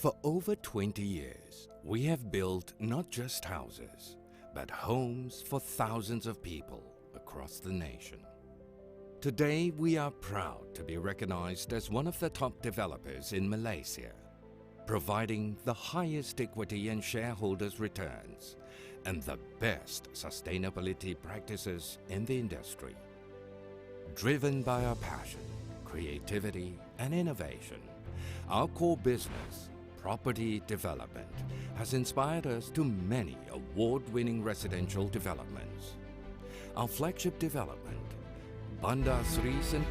For over 20 years, we have built not just houses, but homes for thousands of people across the nation. Today, we are proud to be recognized as one of the top developers in Malaysia, providing the highest equity and shareholders' returns and the best sustainability practices in the industry. Driven by our passion, creativity, and innovation, our core business, property development, has inspired us to many award-winning residential developments. Our flagship development, Bandar Seri Sen.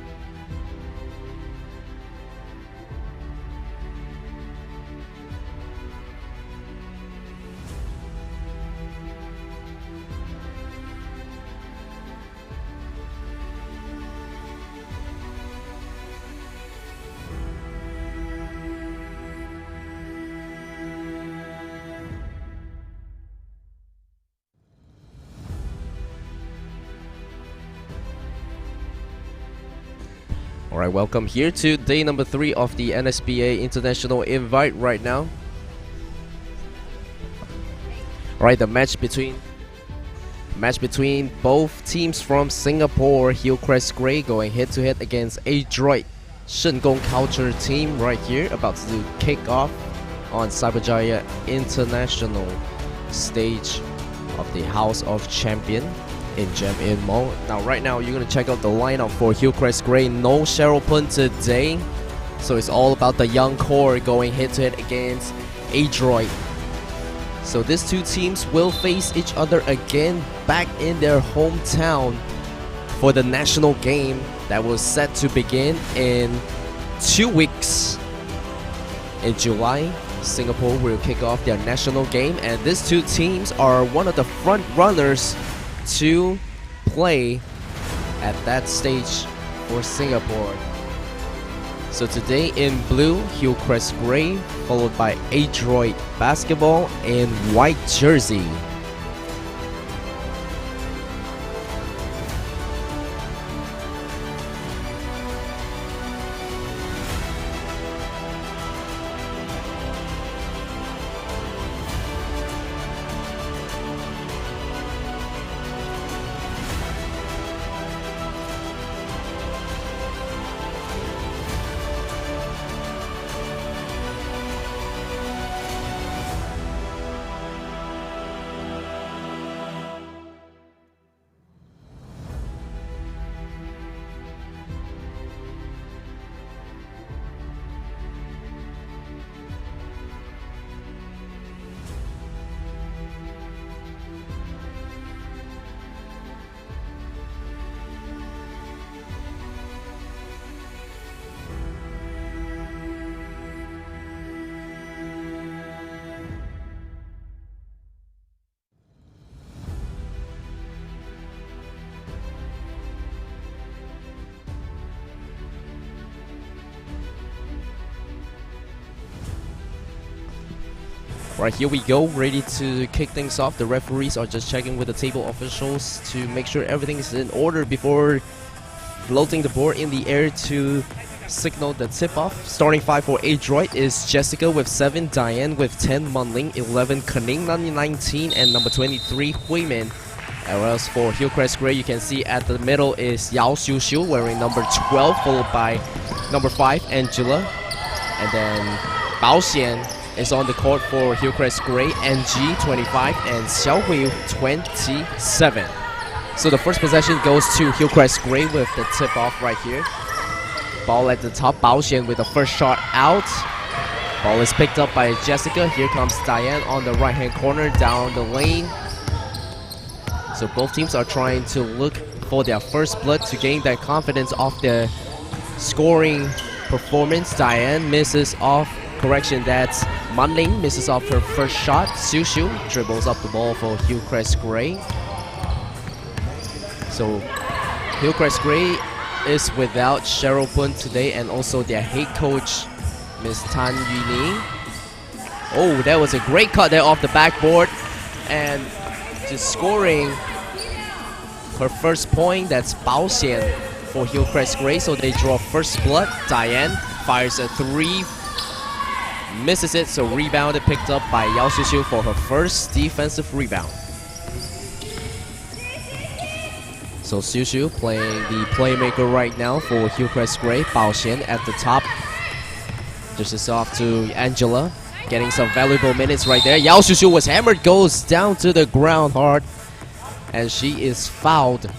Alright, welcome here to day number 3 of the NSBA International Invite right now. Alright, the match between both teams from Singapore, HILLCREST Grey going head to head against Adroit Shengong Culture team right here, about to kick off on CYBERJAYA International stage of the House of Champion in Jam-In Mall. Now right now you're gonna check out the lineup for HILLCREST Grey. No Cheryl Pun today, so it's all about the young core going head to head against Adroit. So these two teams will face each other again back in their hometown for the national game that was set to begin in 2 weeks. In July, Singapore will kick off their national game, and these two teams are one of the front runners to play at that stage for Singapore. So today in blue, HILLCREST Grey, followed by Adroit Basketball in white jersey. Right, here we go, ready to kick things off. The referees are just checking with the table officials to make sure everything is in order before floating the board in the air to signal the tip-off. Starting 5 for Adroit is Jessica with 7, Diane with 10, Munling 11, Kaning 19, and number 23, Huimin. Whereas for HILLCREST Grey, you can see at the middle is Yao Xiu wearing number 12, followed by number 5, Angela. And then Bao Xian is on the court for HILLCREST Grey, NG 25 and Xiaohui 27. So the first possession goes to HILLCREST Grey with the tip off right here. Ball at the top, Bao Xian with the first shot out. Ball is picked up by Jessica. Here comes Diane on the right hand corner down the lane. So both teams are trying to look for their first blood to gain that confidence off the scoring performance. Diane misses off. Correction, that's Munling misses off her first shot. Xiu dribbles up the ball for HILLCREST Grey. So HILLCREST Grey is without Cheryl Pun today, and also their head coach, Miss Tan Yuni. Oh, that was a great cut there off the backboard, and just scoring her first point. That's Bao Xian for HILLCREST Grey. So they draw first blood. Diane fires a 3 misses it, so rebounded, picked up by Yao Xiuxiu for her first defensive rebound. So Xiuxiu playing the playmaker right now for HILLCREST Gray. Bao Xian at the top. Dishes off to Angela, getting some valuable minutes right there. Yao Xiuxiu was hammered, goes down to the ground hard, and she is fouled.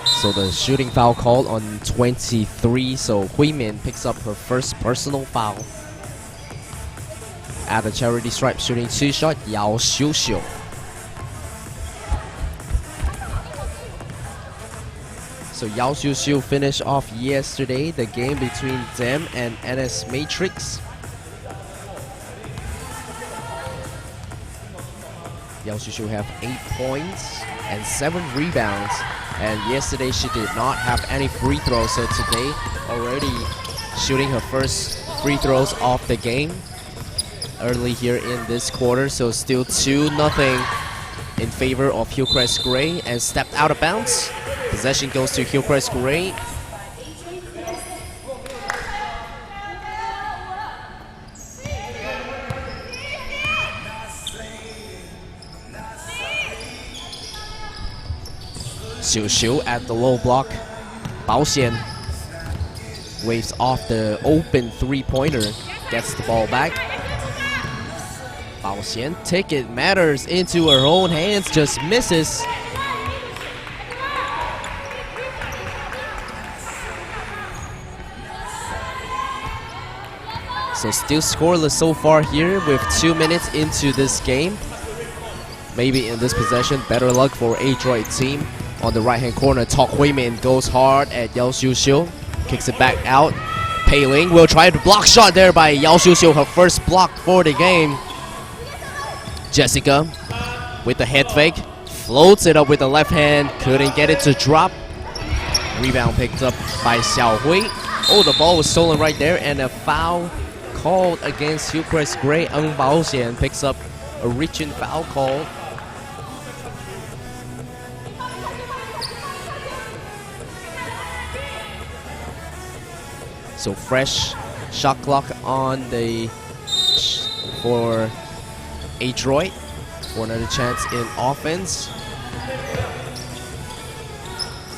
So the shooting foul called on 23. So Hui Min picks up her first personal foul. At the charity stripe, shooting 2 shot, Yao Xiuxiu. So Yao Xiuxiu finished off yesterday the game between them and NS Matrix. Yao Xiuxiu have 8 points and 7 rebounds. And yesterday she did not have any free throws, so today already shooting her first free throws off the game early here in this quarter. So still 2-0 in favor of HILLCREST Gray, and stepped out of bounds. Possession goes to HILLCREST Gray. Xiuxiu at the low block. Bao Xian waves off the open three-pointer, gets the ball back. Bao Xian take it matters into her own hands, just misses. So still scoreless so far here with 2 minutes into this game. Maybe in this possession, better luck for Adroit team. On the right-hand corner, Tok Hui Min goes hard at Yao Xiuxiu. Kicks it back out. Pei Ling will try to block shot there by Yao Xiuxiu, her first block for the game. Jessica with the head fake. Floats it up with the left hand. Couldn't get it to drop. Rebound picked up by Xiao Hui. Oh, the ball was stolen right there, and a foul called against HILLCREST Gray. Ng Bao Xian picks up a reaching foul call. So fresh shot clock on the for Adroit for another chance in offense.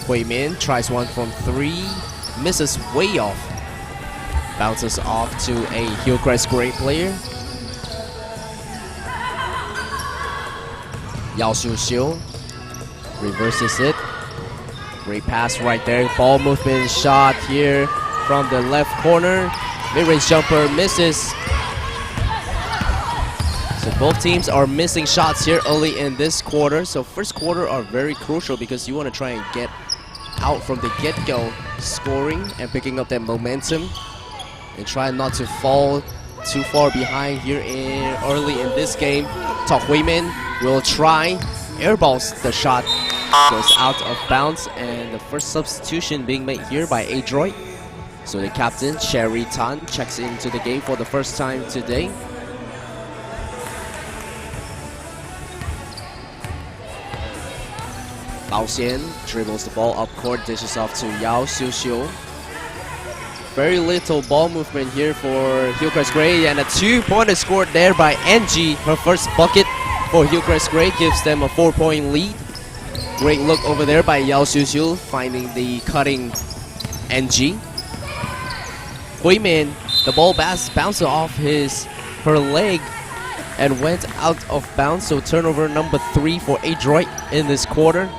Hui Min tries one from 3, misses way off. Bounces off to a HILLCREST Gray player. Yao Xiuxiu reverses it. Great pass right there. Ball movement shot here from the left corner. Mid-range jumper misses. So both teams are missing shots here early in this quarter. So first quarter are very crucial because you want to try and get out from the get-go, scoring and picking up that momentum, and try not to fall too far behind here early in this game. Tok Hui Min will try, airballs the shot, goes out of bounds, and the first substitution being made here by Adroit. So the captain, Cherry Tan, checks into the game for the first time today. Bao Xian dribbles the ball up court, dishes off to Yao Xiuxiu. Very little ball movement here for HILLCREST Gray, and a 2-pointer scored there by NG. Her first bucket for HILLCREST Gray gives them a 4-point lead. Great look over there by Yao Xiuxiu, finding the cutting NG. Hui Min, the ball bounced off her leg and went out of bounds. So turnover number 3 for Adroit in this quarter.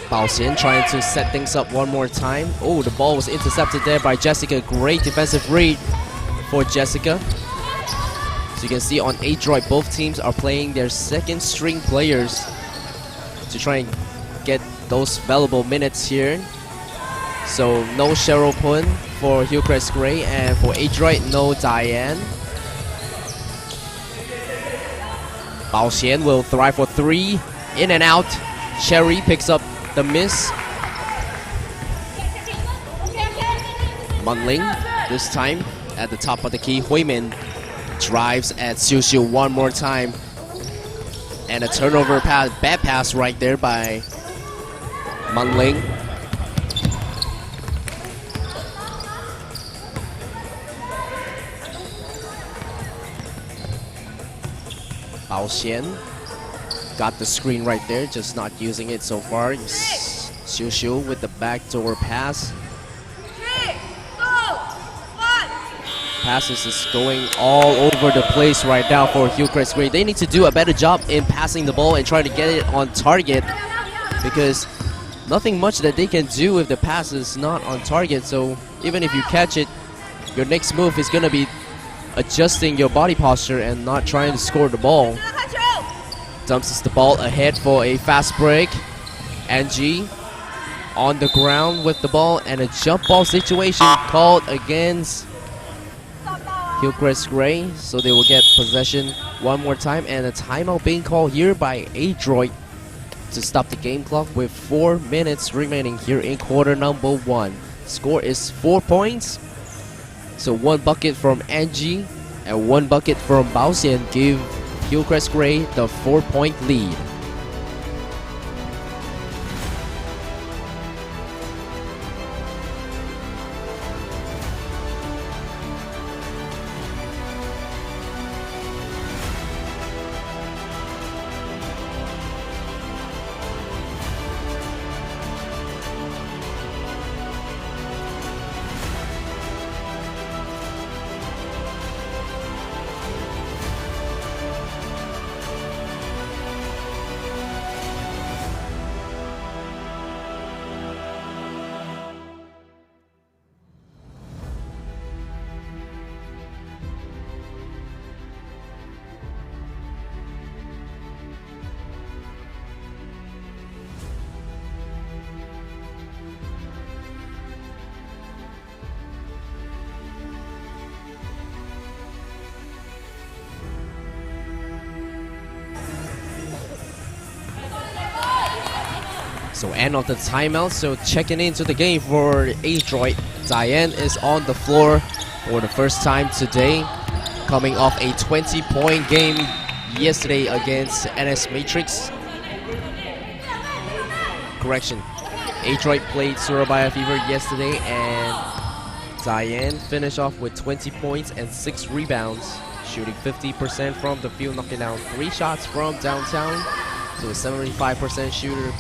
Bao Xian trying to set things up one more time. Oh, the ball was intercepted there by Jessica. Great defensive read for Jessica. So you can see on Adroit, both teams are playing their second string players to try and get those valuable minutes here. So no Cheryl Pun for HILLCREST Gray, and for Adroit, no Diane. Bao Xian will thrive for 3, in and out. Cherry picks up the miss. Munling this time at the top of the key. Hui Min drives at Xiuxiu one more time. And a turnover pass, bad pass right there by Manling. Bao Xian got the screen right there, just not using it so far. Xiu Xiu with the backdoor pass. Passes is going all over the place right now for HILLCREST Gray. They need to do a better job in passing the ball and try to get it on target, because nothing much that they can do if the pass is not on target. So even if you catch it, your next move is going to be adjusting your body posture and not trying to score the ball. Dumps the ball ahead for a fast break. Angie on the ground with the ball, and a jump ball situation called against HILLCREST Gray, so they will get possession one more time, and a timeout being called here by Adroit to stop the game clock with 4 minutes remaining here in quarter number 1. Score is 4 points, so 1 bucket from Angie and 1 bucket from Bao Xian give HILLCREST Gray the 4-point lead. So end of the timeout, so checking into the game for Adroit. Diane is on the floor for the first time today, coming off a 20-point game yesterday against NS Matrix. Correction, Adroit played Surabaya Fever yesterday, and Diane finished off with 20 points and 6 rebounds, shooting 50% from the field, knocking down 3 shots from downtown, so a 75% shooter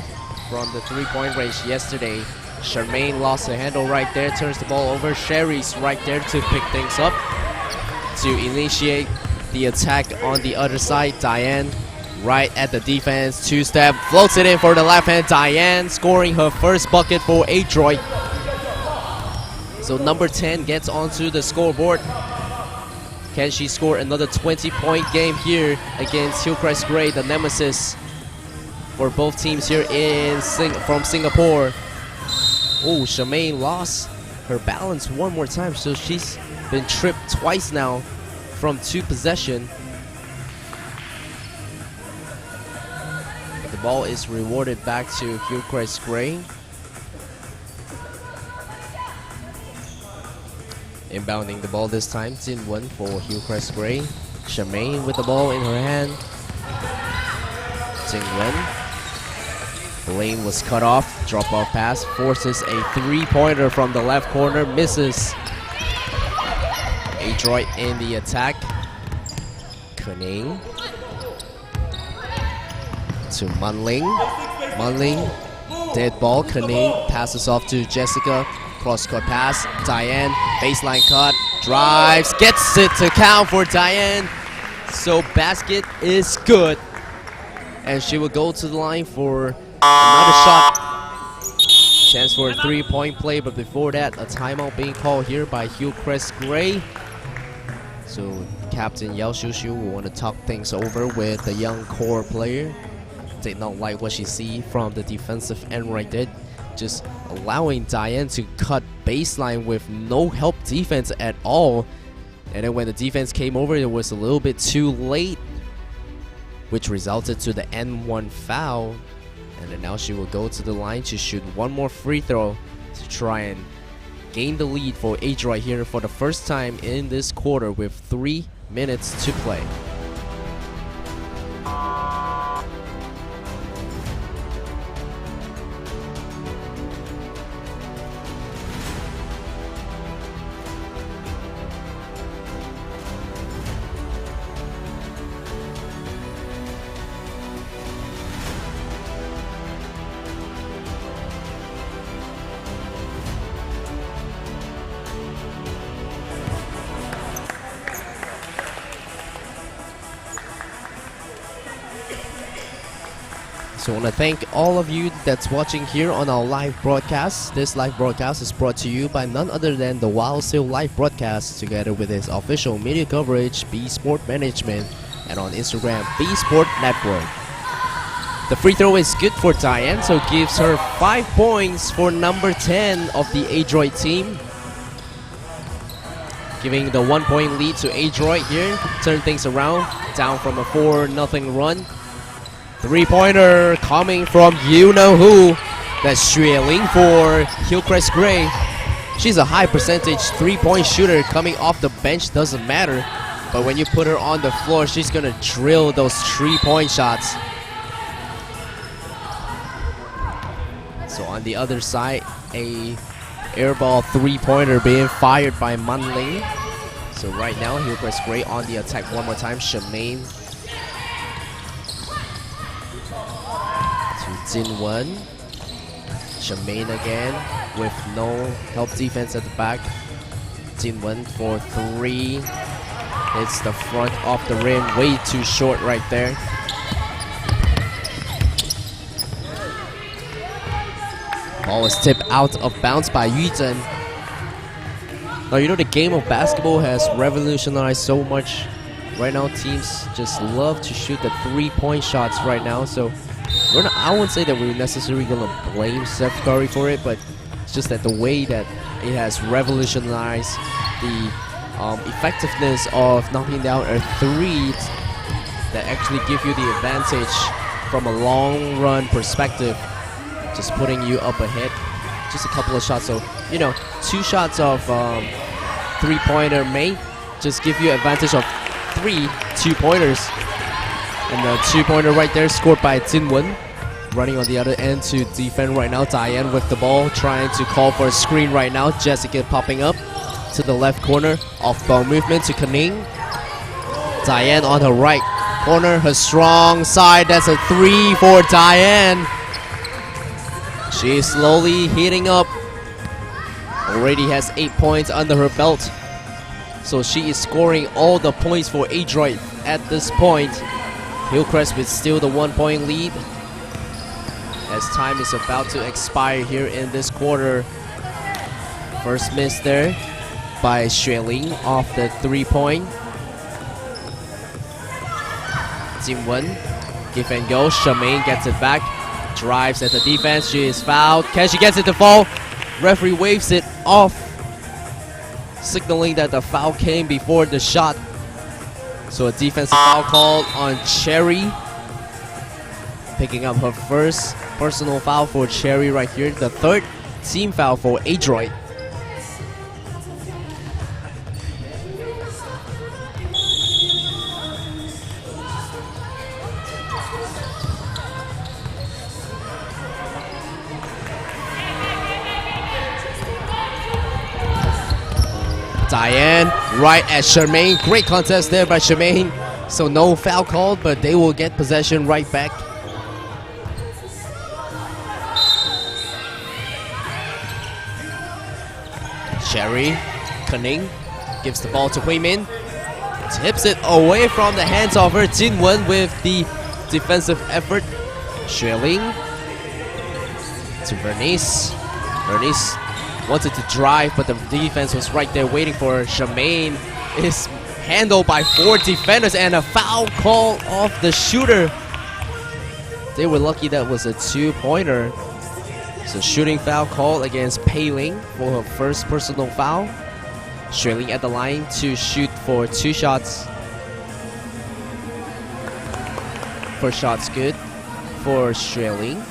from the 3-point range yesterday. Charmaine lost the handle right there, turns the ball over. Sherry's right there to pick things up, to initiate the attack on the other side. Diane right at the defense, 2-step, floats it in for the left hand. Diane scoring her first bucket for Adroit. So number 10 gets onto the scoreboard. Can she score another 20-point game here against HILLCREST Gray, the nemesis for both teams here from Singapore? Oh, Charmaine lost her balance one more time, so she's been tripped twice now from 2 possession. But the ball is rewarded back to HILLCREST Gray. Inbounding the ball this time, Jin Wen for HILLCREST Gray. Charmaine with the ball in her hand. Jin Wen. The lane was cut off. Drop-off pass forces a 3-pointer from the left corner. Misses. Adroit in the attack. Kuning to Manling. Manling, dead ball. Kuning passes off to Jessica. Cross-court pass. Diane, baseline cut. Drives, gets it to count for Diane. So basket is good. And she will go to the line for another shot. Chance for a 3-point play, but before that, a timeout being called here by HILLCREST Gray. So Captain Yao Xiu will want to talk things over with the young core player. Did not like what she see from the defensive end right there. Just allowing Diane to cut baseline with no help defense at all. And then when the defense came over, it was a little bit too late, which resulted to the N1 foul. And then now she will go to the line to shoot one more free throw to try and gain the lead for Adroit here for the first time in this quarter with 3 minutes to play. So I want to thank all of you that's watching here on our live broadcast. This live broadcast is brought to you by none other than the THEWOWSALE live broadcast, together with its official media coverage, BSPORT Management, and on Instagram, BSPORT Network. The free throw is good for Diane, so gives her 5 points for number 10 of the Adroit team. Giving the 1 point lead to Adroit here. Turn things around, down from a 4-0 run. 3-pointer coming from you-know-who. That's Xue Ling for Hillcrest Gray. She's a high percentage 3-point shooter coming off the bench, doesn't matter. But when you put her on the floor, she's gonna drill those 3-point shots. So on the other side, a airball 3-pointer being fired by Manling. So right now, Hillcrest Gray on the attack one more time. Shemaine to Jinwen. Shemaine again with no help defense at the back. Jinwen for 3. It's the front of the rim, way too short right there. Ball is tipped out of bounds by Yuzhen. Now, you know, the game of basketball has revolutionized so much. Right now, teams just love to shoot the 3-point shots right now. So I wouldn't say that we're necessarily going to blame Steph Curry for it, but it's just that the way that it has revolutionized the effectiveness of knocking down a 3 that actually give you the advantage from a long run perspective, just putting you up ahead just a couple of shots. So, you know, 2 shots of 3-pointer may just give you advantage of 3 2-pointers. And the 2-pointer right there scored by Jinwen. Running on the other end to defend right now. Diane with the ball, trying to call for a screen right now. Jessica popping up to the left corner. Off-ball movement to Kaning. Diane on her right corner, her strong side. That's a 3 for Diane. She's slowly heating up. Already has 8 points under her belt. So she is scoring all the points for Adroit at this point. Hillcrest with still the 1-point lead, as time is about to expire here in this quarter. First miss there by Xue Ling off the 3-point. Jinwen, give and go. Shemaine gets it back. Drives at the defense. She is fouled. Can she gets it to fall? Referee waves it off, signaling that the foul came before the shot. So a defensive foul called on Cherry. Picking up her first personal foul for Cherry right here. The 3rd team foul for Adroit. Diane right at Shemaine. Great contest there by Shemaine. So no foul called, but they will get possession right back. Cherry, Kaning gives the ball to Hui Min. Tips it away from the hands of her Jinwen with the defensive effort. Xue Ling to Bernice. Bernice wanted to drive, but the defense was right there waiting for her. Shemaine is handled by 4 defenders, and a foul call off the shooter. They were lucky that was a 2-pointer. So shooting foul call against Pei Ling for her first personal foul. Xue Ling at the line to shoot for 2 shots. First shot's good for Xue Ling.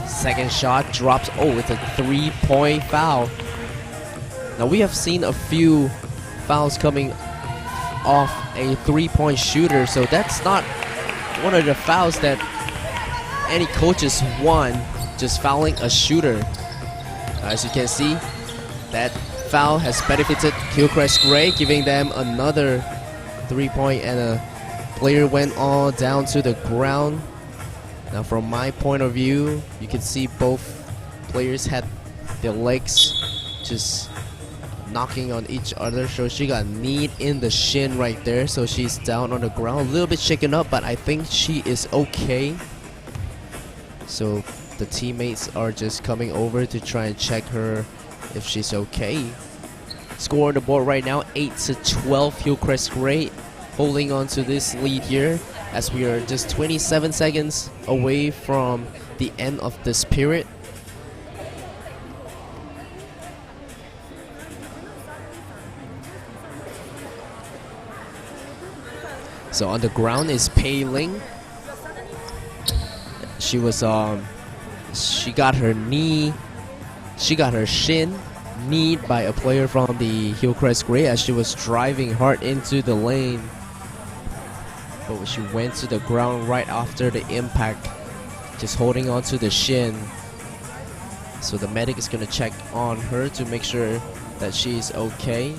Second shot drops. Oh, it's a 3-point foul. Now we have seen a few fouls coming off a 3-point shooter, so that's not one of the fouls that any coaches want, just fouling a shooter. As you can see, that foul has benefited Hillcrest Gray, giving them another 3-point, and a player went all down to the ground. Now from my point of view, you can see both players had their legs just knocking on each other. So she got kneed in the shin right there. So she's down on the ground, a little bit shaken up, but I think she is okay. So the teammates are just coming over to try and check her if she's okay. Score on the board right now, 8-12. HILLCREST Gray holding on to this lead here as we are just 27 seconds away from the end of this period. So on the ground is Pei Ling. She was she got her shin kneed by a player from the HILLCREST Gray as she was driving hard into the lane. But she went to the ground right after the impact, just holding on to the shin. So the medic is gonna check on her to make sure that she's okay.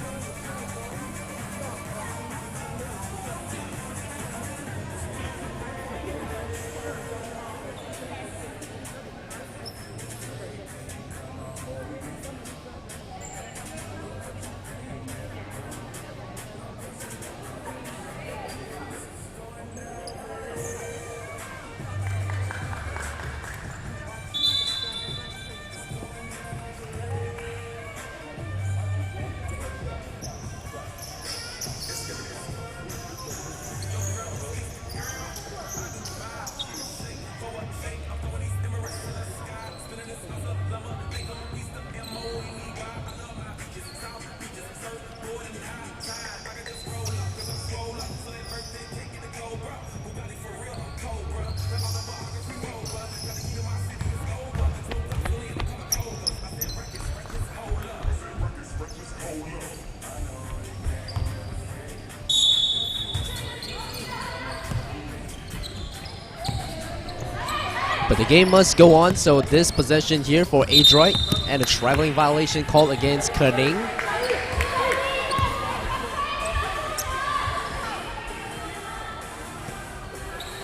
But the game must go on, so this possession here for Adroit and a traveling violation called against Kerning.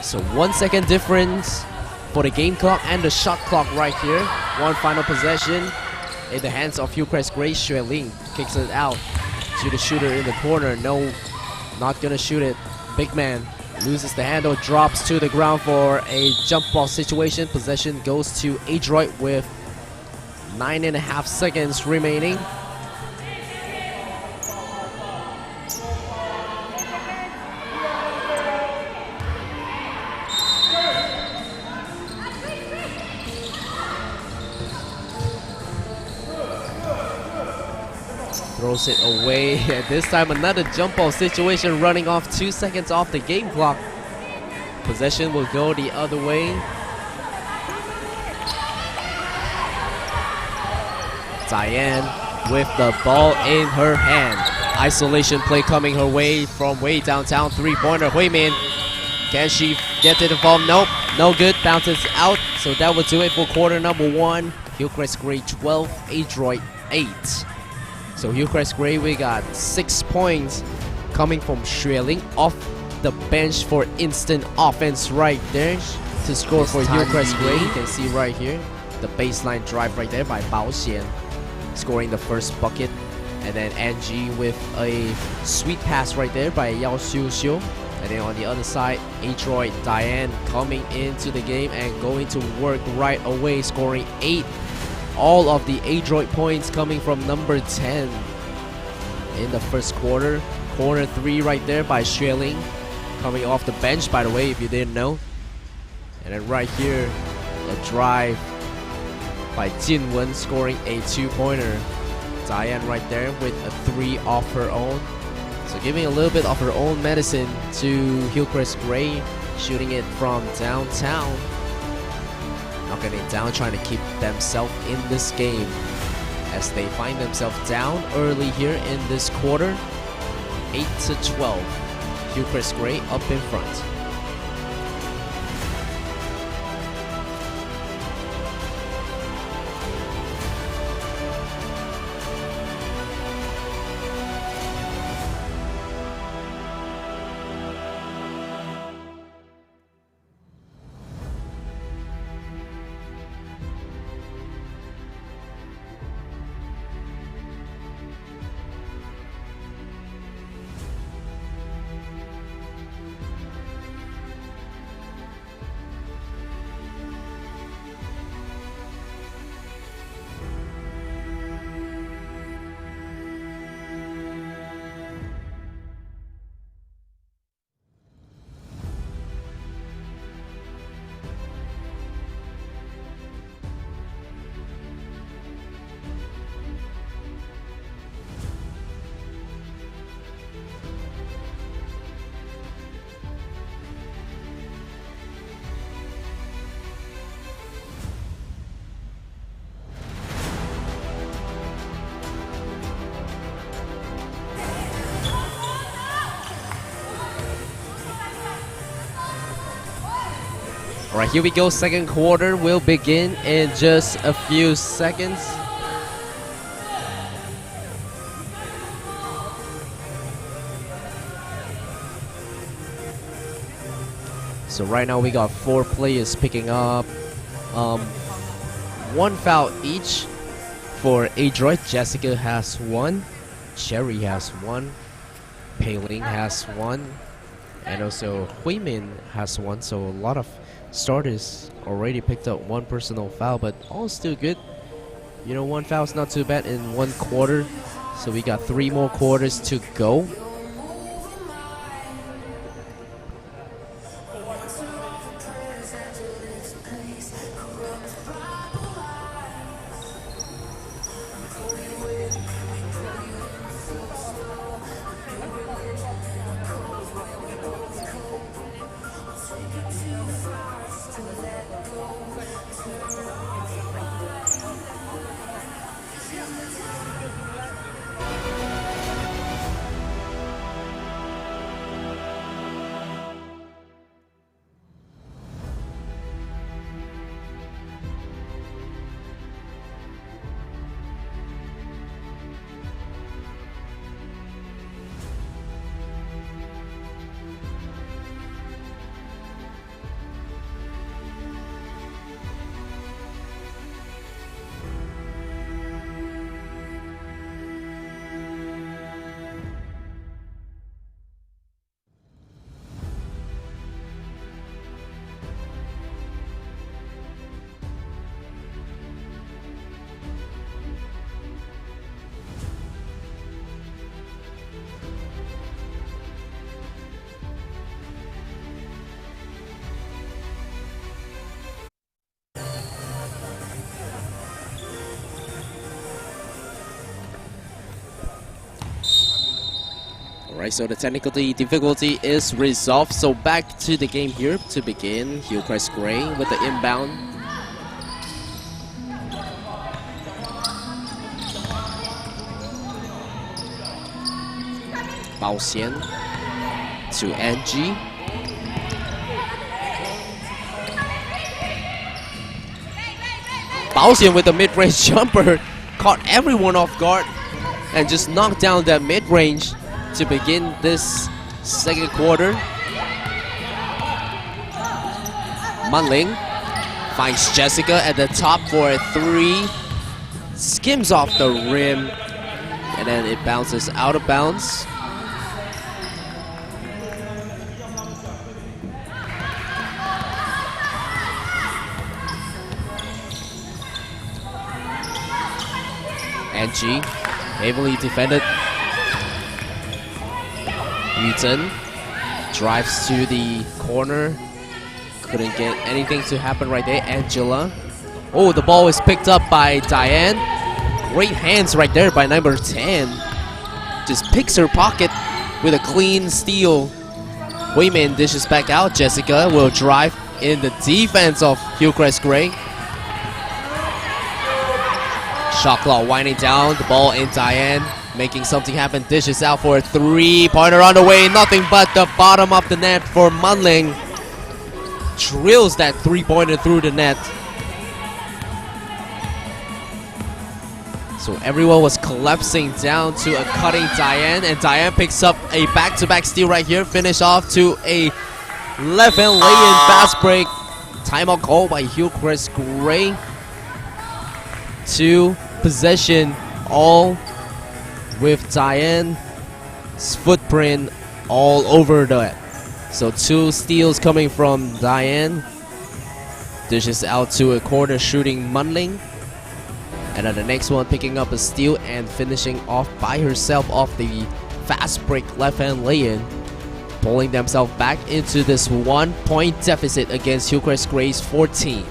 So 1 second difference for the game clock and the shot clock right here. One final possession in the hands of HILLCREST Gray. Xue Ling kicks it out to the shooter in the corner. No, not gonna shoot it. Big man loses the handle, drops to the ground for a jump ball situation. Possession goes to Adroit with 9.5 seconds remaining. Throws it away, and this time another jump ball situation running off 2 seconds off the game clock. Possession will go the other way. Diane with the ball in her hand. Isolation play coming her way from way downtown. Three-pointer, Hui Min. Can she get to the ball? Nope, no good, bounces out. So that will do it for quarter number one. HILLCREST Gray 12, Adroit 8. So HILLCREST Gray, we got 6 points coming from Xue Ling off the bench for instant offense right there to score for HILLCREST Gray. You can see right here the baseline drive right there by Bao Xian, scoring the first bucket. And then Angie with a sweet pass right there by Yao Xiu Xiu. And then on the other side, Adroit Diane coming into the game and going to work right away, scoring 8. All of the Adroit points coming from number 10 in the first quarter. Corner 3 right there by Xue Ling, coming off the bench, by the way, if you didn't know. And then right here, a drive by Jin Wen, scoring a 2-pointer. Diane right there with a 3 off her own. So giving a little bit of her own medicine to HILLCREST Gray, shooting it from downtown. Knocking it down, trying to keep themselves in this game as they find themselves down early here in this quarter. 8-12. HILLCREST Gray up in front. Alright, here we go. Second quarter will begin in just a few seconds. So right now we got 4 players picking up 1 foul each. For Adroit, Jessica has 1, Cherry has 1, Pei-Ling has 1, and also Hui-Min has 1. So a lot of starters already picked up 1 personal foul, but all still good. You know, 1 foul is not too bad in 1 quarter. So we got 3 more quarters to go. Alright, so the technical difficulty is resolved. So back to the game here to begin. HILLCREST Gray with the inbound. Bao Xian to Angie. Bao Xian with the mid-range jumper caught everyone off guard and just knocked down that mid-range to begin this second quarter. Manling finds Jessica at the top for a 3. Skims off the rim, and then it bounces out of bounds. Angie, heavily defended. Yuten drives to the corner. Couldn't get anything to happen right there. Angela. Oh, the ball is picked up by Diane. Great hands right there by number 10. Just picks her pocket with a clean steal. Hui-Min dishes back out. Jessica will drive in the defense of HILLCREST Gray. Shot clock winding down. The ball in Diane. Making something happen, dishes out for a 3-pointer on the way. Nothing but the bottom of the net for Manling. Drills that 3-pointer through the net. So everyone was collapsing down to a cutting Diane, and Diane picks up a back-to-back steal right here. Finish off to a left-hand lay-in fast break. Timeout call by HILLCREST Gray. 2 possession, all with Diane's footprint all over that. So 2 steals coming from Diane. Dishes out to a corner shooting Manling. And then the next one picking up a steal and finishing off by herself off the fast break left-hand lay-in. Pulling themselves back into this 1-point deficit against HILLCREST Gray's 14.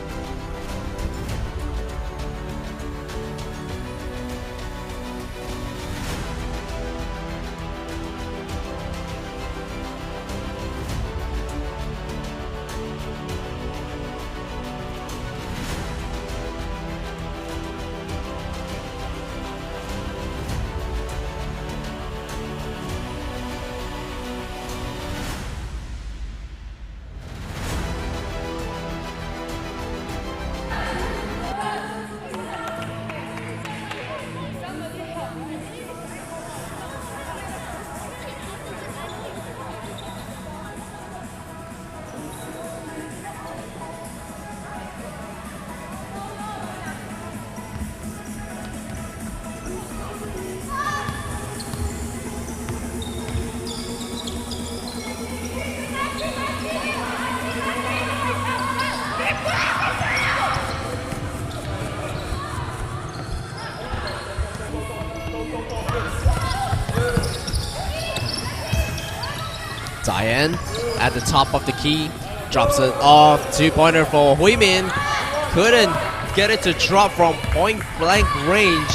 Diane at the top of the key. Drops it off. 2-pointer for Hui Min. Couldn't get it to drop from point blank range.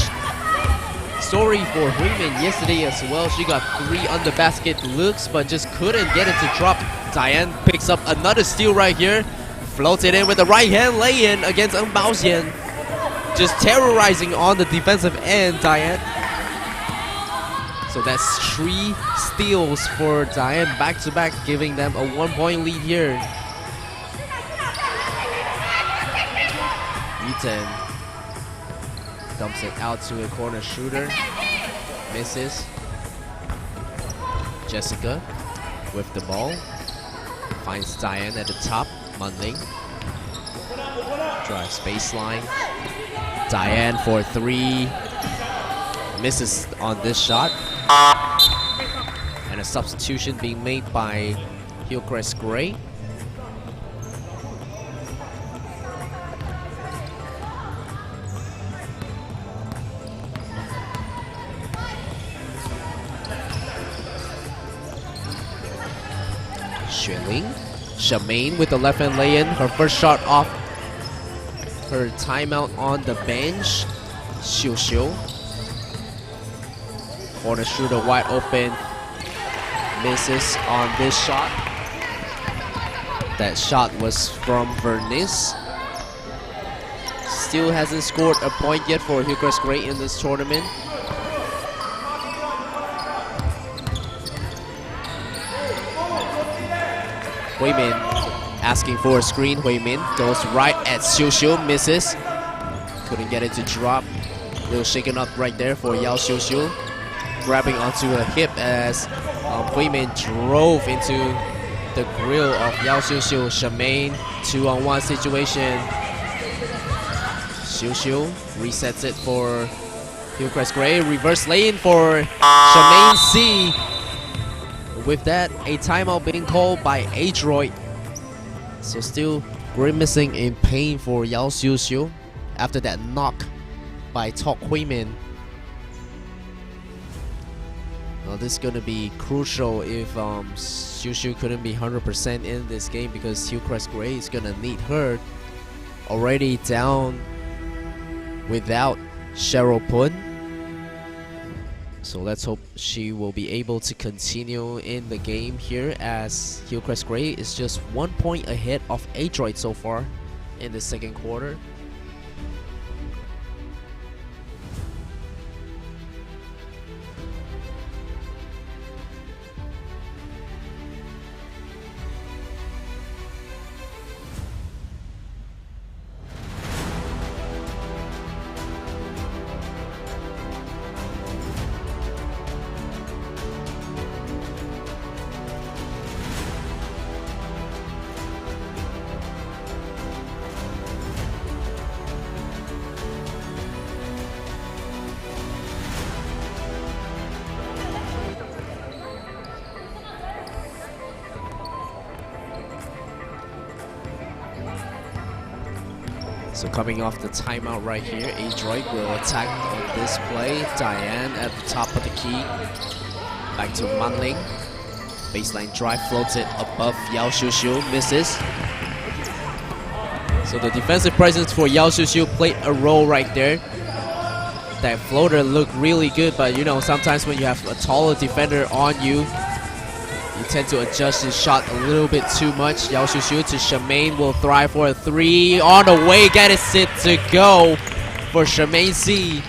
Story for Hui Min yesterday as well. She got 3 under basket looks, but just couldn't get it to drop. Diane picks up another steal right here. Floats it in with the right hand lay-in against Ng Bao Xian. Just terrorizing on the defensive end, Diane. So that's 3 steals for Diane back-to-back, giving them a 1-point lead here. Eaton dumps it out to a corner shooter. Misses. Jessica with the ball. Finds Diane at the top. Munding. Drives baseline. Diane for 3. Misses on this shot. And a substitution being made by HILLCREST Gray. Xueling. Shamaine with the left hand lay-in. Her first shot off her timeout on the bench. Xiu Xiu. Corner shooter wide open. Misses on this shot. That shot was from Vernice. Still hasn't scored a point yet for HILLCREST Gray in this tournament. Hui Min asking for a screen. Hui Min goes right at Xiu Xiu, misses. Couldn't get it to drop. A little shaken up right there for Yao Xiu Xiu. Grabbing onto her hip as Hui Min drove into the grill of Yao Xiu Xiu. Shamaine, 2-on-1 situation. Xiu Xiu resets it for HILLCREST Gray. Reverse lane for Shamaine C. With that, a timeout being called by Adroit. So still grimacing in pain for Yao Xiu Xiu after that knock by Tok Hui Min. Now this is going to be crucial if Xiu Xiu couldn't be 100% in this game, because HILLCREST Gray is going to need her. Already down without Cheryl Pun. So let's hope she will be able to continue in the game here, as HILLCREST Gray is just 1 point ahead of Adroit so far in the second quarter. So coming off the timeout right here, Adroit will attack on this play. Diane at the top of the key. Back to Manling. Baseline drive, floats it above Yao Xiu Xiu, misses. So the defensive presence for Yao Xiu Xiu played a role right there. That floater looked really good, but you know, sometimes when you have a taller defender on you, you tend to adjust his shot a little bit too much. Yao Xiu Xiu to Shamaine will thrive for a 3. On the way, get it set to go for Shamaine C.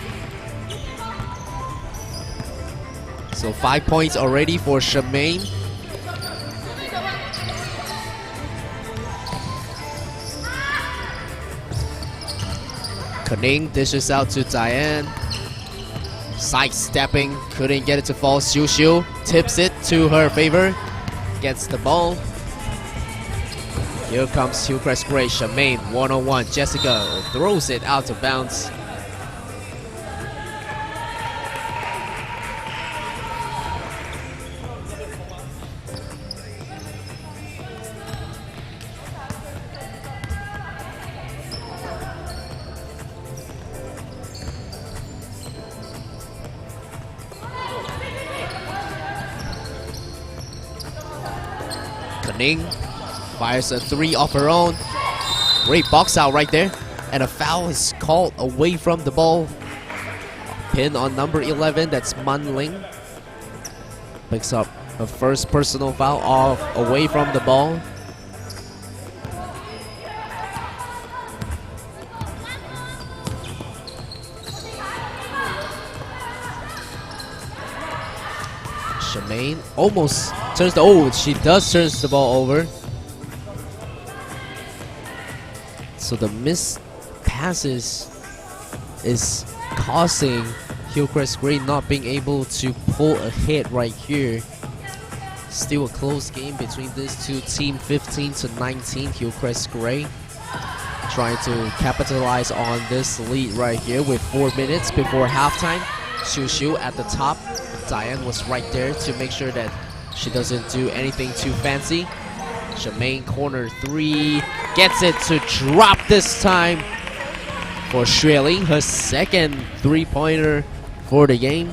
So 5 points already for Shamaine. Kaning dishes out to Diane. Sidestepping, couldn't get it to fall. Xiu Xiu tips it to her favor. Gets the ball. Here comes HILLCREST Gray. Shamaine, 1-on-1. Jessica throws it out of bounds. Ning fires a 3 off her own. Great box out right there. And a foul is called away from the ball. Pin on number 11, that's Man Ling. Picks up her first personal foul off away from the ball. Shemaine almost turns the, oh, she does turns the ball over. So the missed passes is causing HILLCREST Gray not being able to pull ahead right here. Still a close game between these two teams, 15 to 19. HILLCREST Gray trying to capitalize on this lead right here with 4 minutes before halftime. Xiu at the top. Diane was right there to make sure that she doesn't do anything too fancy. Shemaine corner 3, gets it to drop this time for Xueling, her second 3-pointer for the game.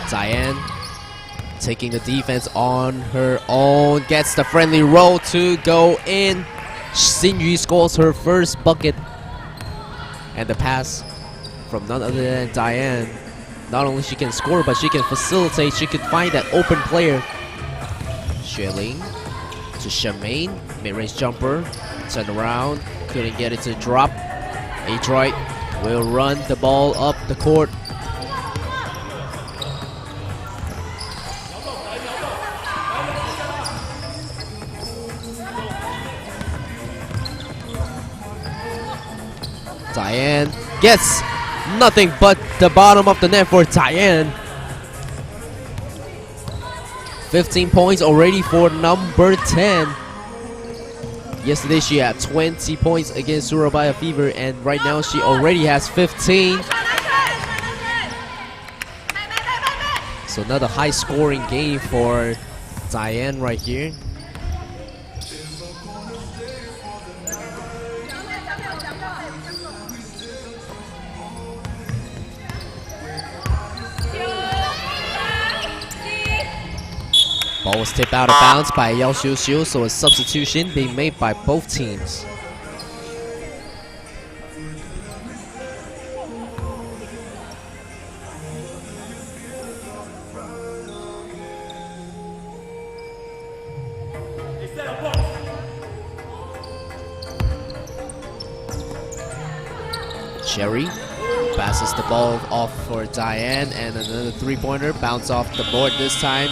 Diane taking the defense on her own, gets the friendly roll to go in. Xinyu scores her first bucket. And the pass from none other than Diane. Not only she can score, but she can facilitate. She can find that open player. Xueling to Shemaine. Mid-range jumper. Turn around. Couldn't get it to drop. Adroit will run the ball up the court. Diane gets nothing but the bottom of the net for Diane. 15 points already for number 10. Yesterday she had 20 points against Surabaya Fever, and right now she already has 15. So another high scoring game for Diane right here. Ball was tipped out of bounds by Yao Xiu, so a substitution being made by both teams. Cherry passes the ball off for Diane, and another 3-pointer, bounce off the board this time.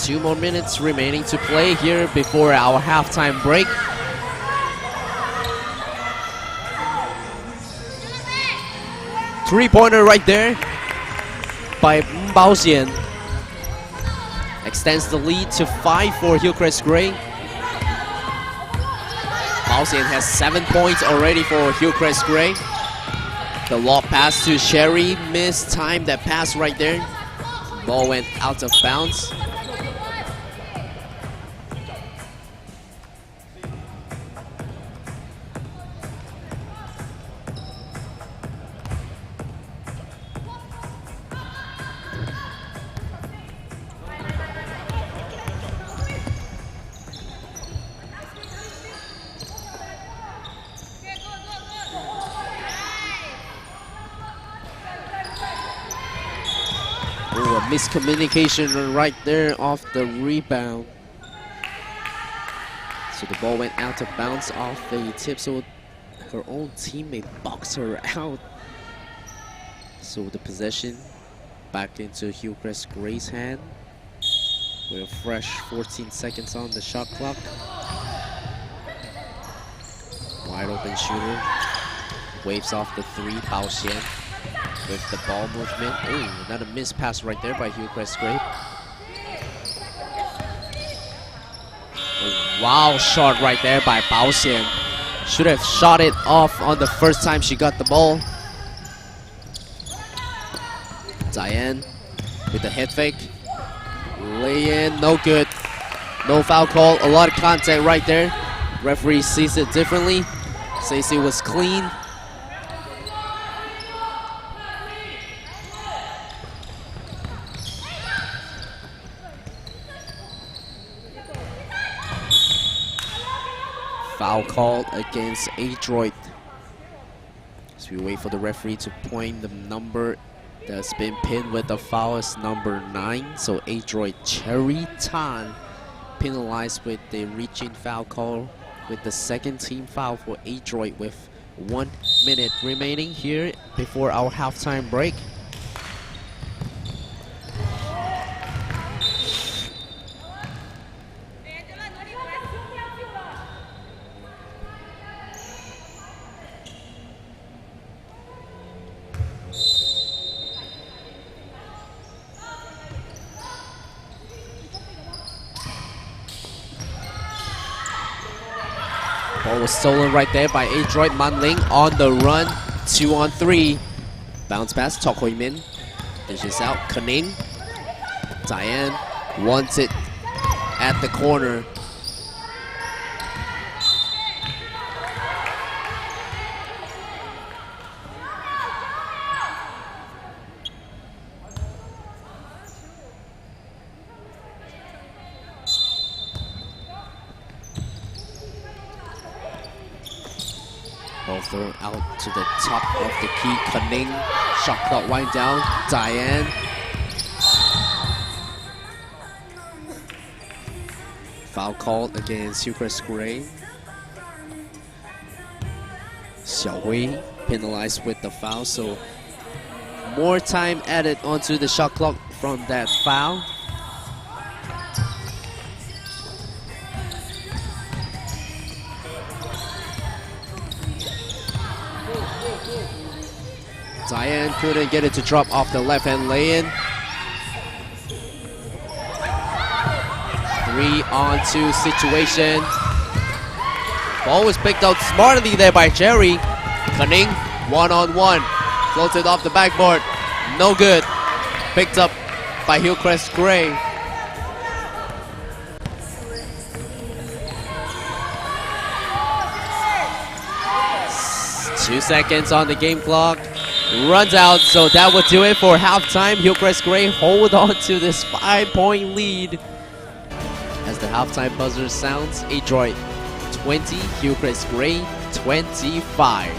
Two more minutes remaining to play here before our halftime break. Three-pointer right there by Baoxian. Extends the lead to 5 for HILLCREST Gray. Baoxian has 7 points already for HILLCREST Gray. The lob pass to Sherry, missed time that pass right there. Ball went out of bounds. Ooh, a miscommunication right there off the rebound. So the ball went out of bounds off the tip, so her own teammate boxed her out. So the possession back into HILLCREST Gray's hand with a fresh 14 seconds on the shot clock. Wide open shooter. Waves off the 3, Bao Xian with the ball movement. Oh, another missed pass right there by HILLCREST Gray. A wow shot right there by Bao Xian. Should have shot it off on the first time she got the ball. Diane with the head fake. Lay in, no good. No foul call, a lot of contact right there. Referee sees it differently. Says it was clean. Foul called against Adroit. As we wait for the referee to point the number that's been pinned with the foul is number 9. So Adroit Cherry Tan penalized with the reaching foul call with the second team foul for Adroit with 1 minute remaining here before our halftime break. Ball was stolen right there by Adroit. Manling on the run, 2-on-3. Bounce pass, Tok Hoi Min. Dishes out, Kaning. Diane wants it at the corner. Ball thrown out to the top of the key. Kaning, shot clock wind down. Diane. Foul called against HILLCREST Gray. Xiao Hui penalized with the foul, so more time added onto the shot clock from that foul. Diane couldn't get it to drop off the left-hand lay-in. 3-on-2 situation. Ball was picked out smartly there by Cherry. Kaning, 1-on-1. Floated off the backboard. No good. Picked up by HILLCREST Gray. Two seconds on the game clock. Runs out, so that will do it for halftime. HILLCREST Gray hold on to this 5-point lead. As the halftime buzzer sounds, Adroit 20, HILLCREST Gray 25.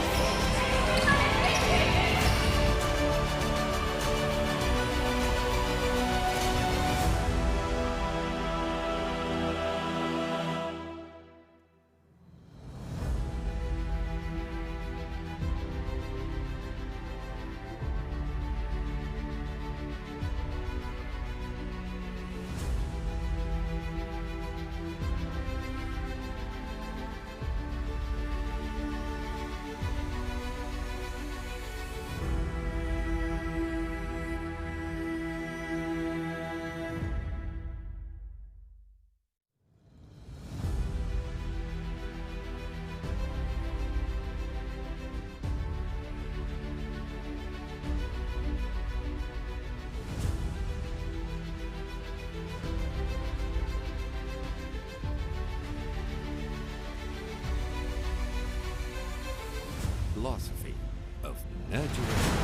Philosophy of nurturing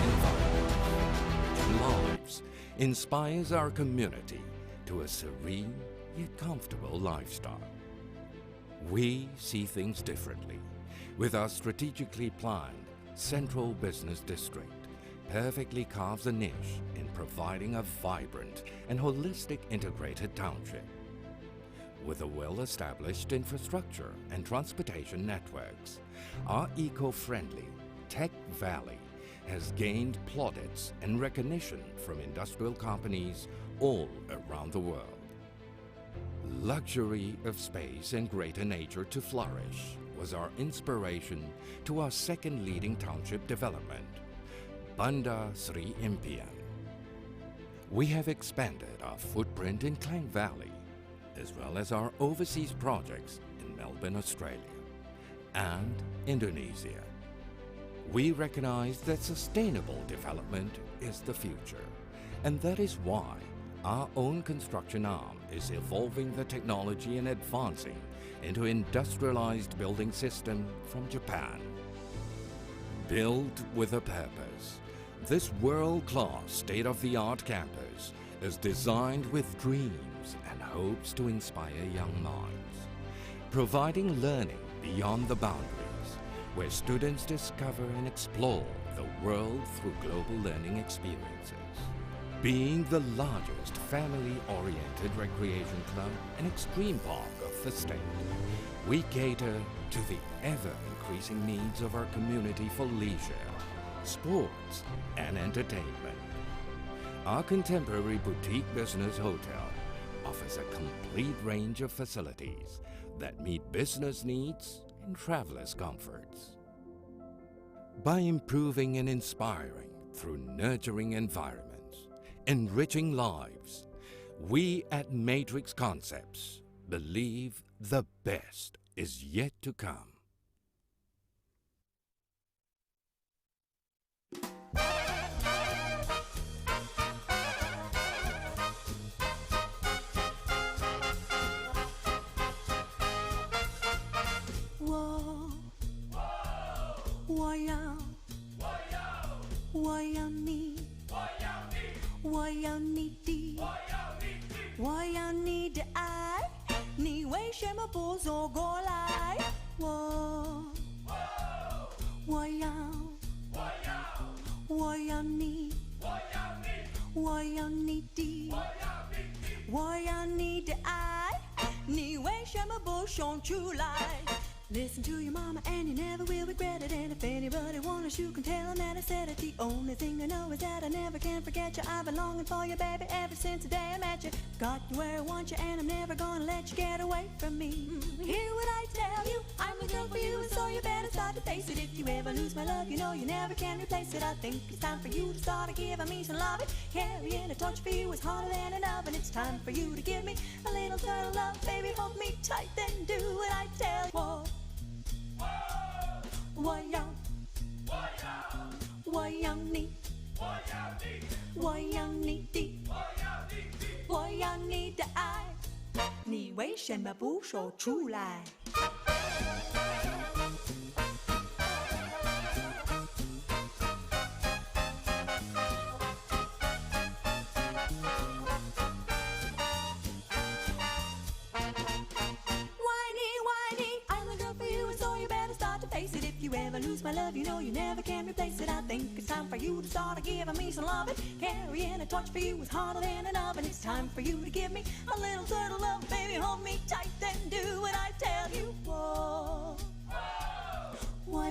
environment lives inspires our community to a serene yet comfortable lifestyle. We see things differently with our strategically planned central business district perfectly carves a niche in providing a vibrant and holistic integrated township. With a well-established infrastructure and transportation networks, our eco-friendly Tech Valley has gained plaudits and recognition from industrial companies all around the world. Luxury of space and greater nature to flourish was our inspiration to our second leading township development, Banda Sri Impian. We have expanded our footprint in Klang Valley, as well as our overseas projects in Melbourne, Australia, and Indonesia. We recognize that sustainable development is the future, and that is why our own construction arm is evolving the technology and advancing into industrialized building system from Japan. Built with a purpose, this world-class state-of-the-art campus is designed with dreams and hopes to inspire young minds, providing learning beyond the boundaries, where students discover and explore the world through global learning experiences. Being the largest family-oriented recreation club and extreme park of the state, we cater to the ever-increasing needs of our community for leisure, sports, and entertainment. Our contemporary boutique business hotel offers a complete range of facilities that meet business needs and travelers' comforts. By improving and inspiring through nurturing environments, enriching lives, we at Matrix Concepts believe the best is yet to come. Listen to your mama and you never will regret it. And if anybody wants you can tell them that I said it. The only thing I know is that I never can forget you. I've been longing for you, baby, ever since the day I met you. Got you where I want you and I'm never gonna let you get away from me. Hear what I tell you, I'm the girl for you, so you better start to face it. If you ever lose my love, you know you never can replace it. I think it's time for you to start giving me some love. Carrying a torch for you is harder than an oven. It's time for you to give me a little turtle love. Baby, hold me tight, then do what I tell you. Whoa. Wayang, wayang ni, wayang ni di, wayang ni的爱，你为什么不说出来？ If you ever lose my love, you know you never can replace it. I think it's time for you to start giving me some love. Carrying a torch for you is harder than an oven. It's time for you to give me a little turtle love. Baby, hold me tight, then do what I tell you. Whoa, whoa,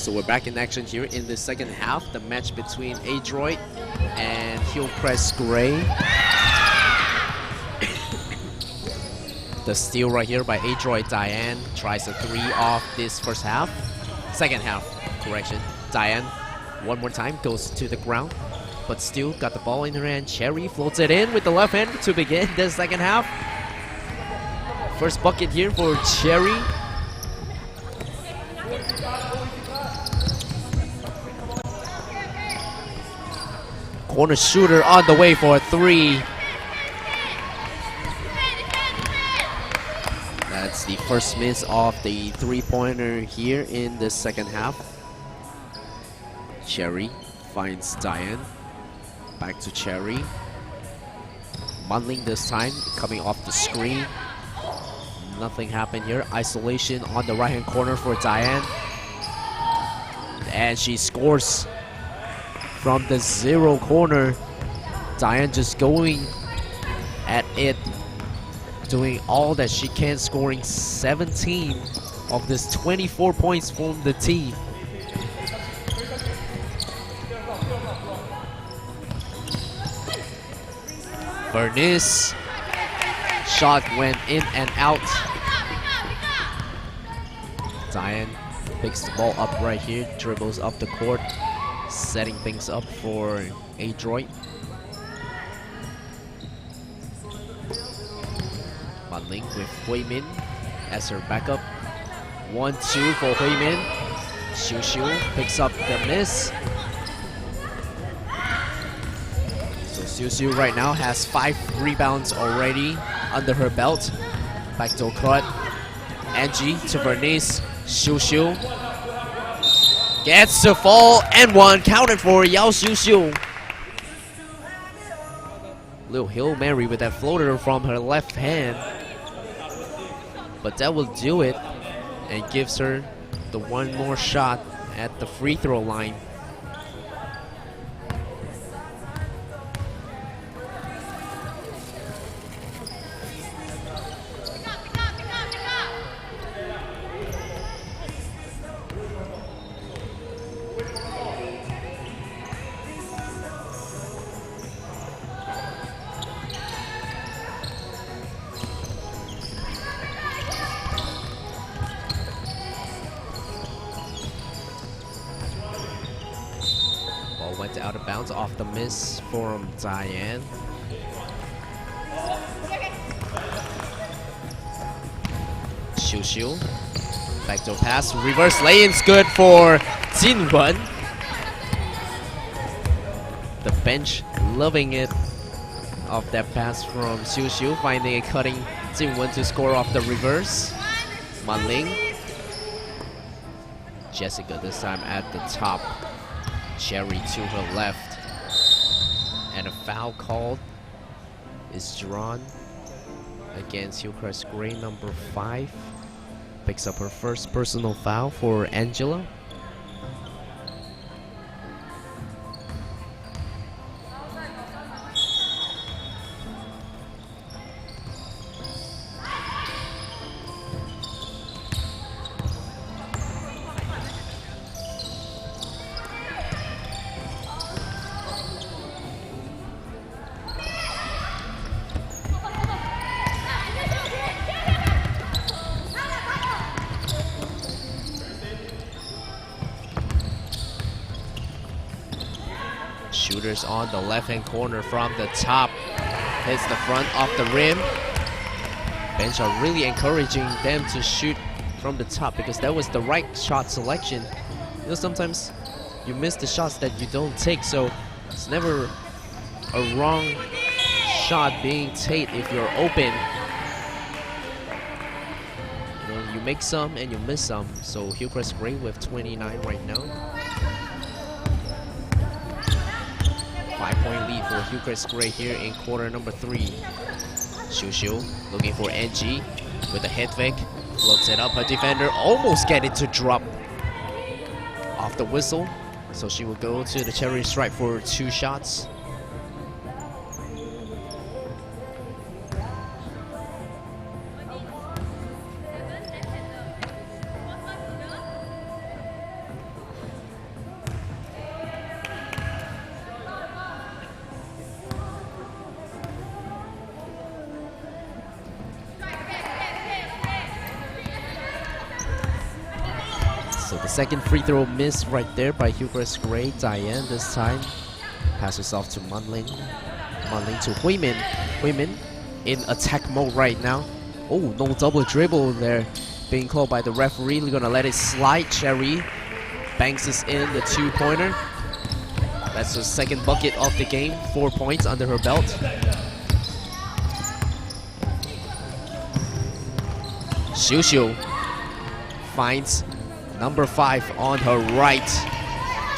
So we're back in action here in the second half. The match between Adroit and HILLCREST Gray. The steal right here by Adroit. Diane tries a 3 off this first half. Second half, correction. Diane, one more time, goes to the ground, but still got the ball in her hand. Cherry floats it in with the left hand to begin the second half. First bucket here for Cherry. Corner shooter on the way for a 3. That's the first miss of the 3-pointer here in the second half. Cherry finds Diane. Back to Cherry. Munling this time, coming off the screen. Nothing happened here. Isolation on the right-hand corner for Diane. And she scores from the 0 corner. Diane just going at it, doing all that she can, scoring 17 of this 24 points from the team. Bernice, shot went in and out. Diane picks the ball up right here, dribbles up the court, setting things up for Adroit. Munling with Hui Min as her backup. 1-2 for Hui Min. Xiu Xiu picks up the miss. So Xiu Xiu right now has 5 rebounds already under her belt. Back to Krut. Angie to Bernice. Xiu Xiu gets to fall and 1 counted for Yao Xiu Xiu. Little Hail Mary with that floater from her left hand. But that will do it and gives her the 1 more shot at the free throw line. Went out of bounds off the miss from Diane. Xiu Xiu. Backdoor pass. Reverse lay-in's good for Jinwen. The bench loving it off that pass from Xiu Xiu, finding a cutting Jinwen to score off the reverse. Munling. Jessica this time at the top. Cherry to her left, and a foul called is drawn against HILLCREST Gray, number 5. Picks up her first personal foul for Angela. Shooters on the left-hand corner from the top. Hits the front off the rim. Bench are really encouraging them to shoot from the top because that was the right shot selection. You know, sometimes you miss the shots that you don't take, so it's never a wrong shot being taken if you're open. You know, you make some and you miss some. So HILLCREST Gray with 29 right now. 5-point lead for HILLCREST Gray here in quarter number 3. Xiu Xiu looking for Angie with a head fake. Floats it up. Her defender almost get it to drop off the whistle. So she will go to the cherry stripe for 2 shots. second free throw miss right there by HILLCREST Gray. Diane this time passes off to Munling. Munling to Huimin. Huimin in attack mode right now. Oh, no double dribble there being called by the referee. We're gonna let it slide. Cherry banks us in the 2-pointer. That's the second bucket of the game. 4 points under her belt. Xiu Xiu finds number 5 on her right.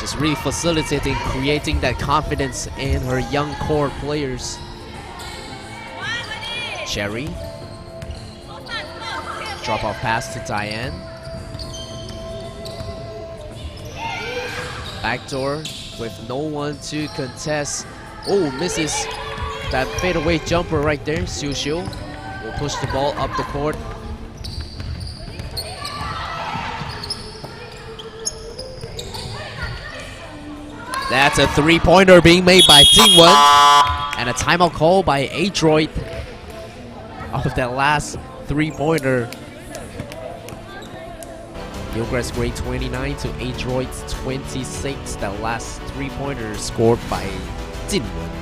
Just really facilitating, creating that confidence in her young core players. Cherry. Drop off pass to Diane. Backdoor with no one to contest. Oh, misses that fadeaway jumper right there. Xiu Xiu will push the ball up the court. That's a 3-pointer being made by Jingwen. And a timeout call by Adroit of that last 3-pointer. HILLCREST Gray 29 to Adroit 26. That last 3-pointer scored by Jingwen.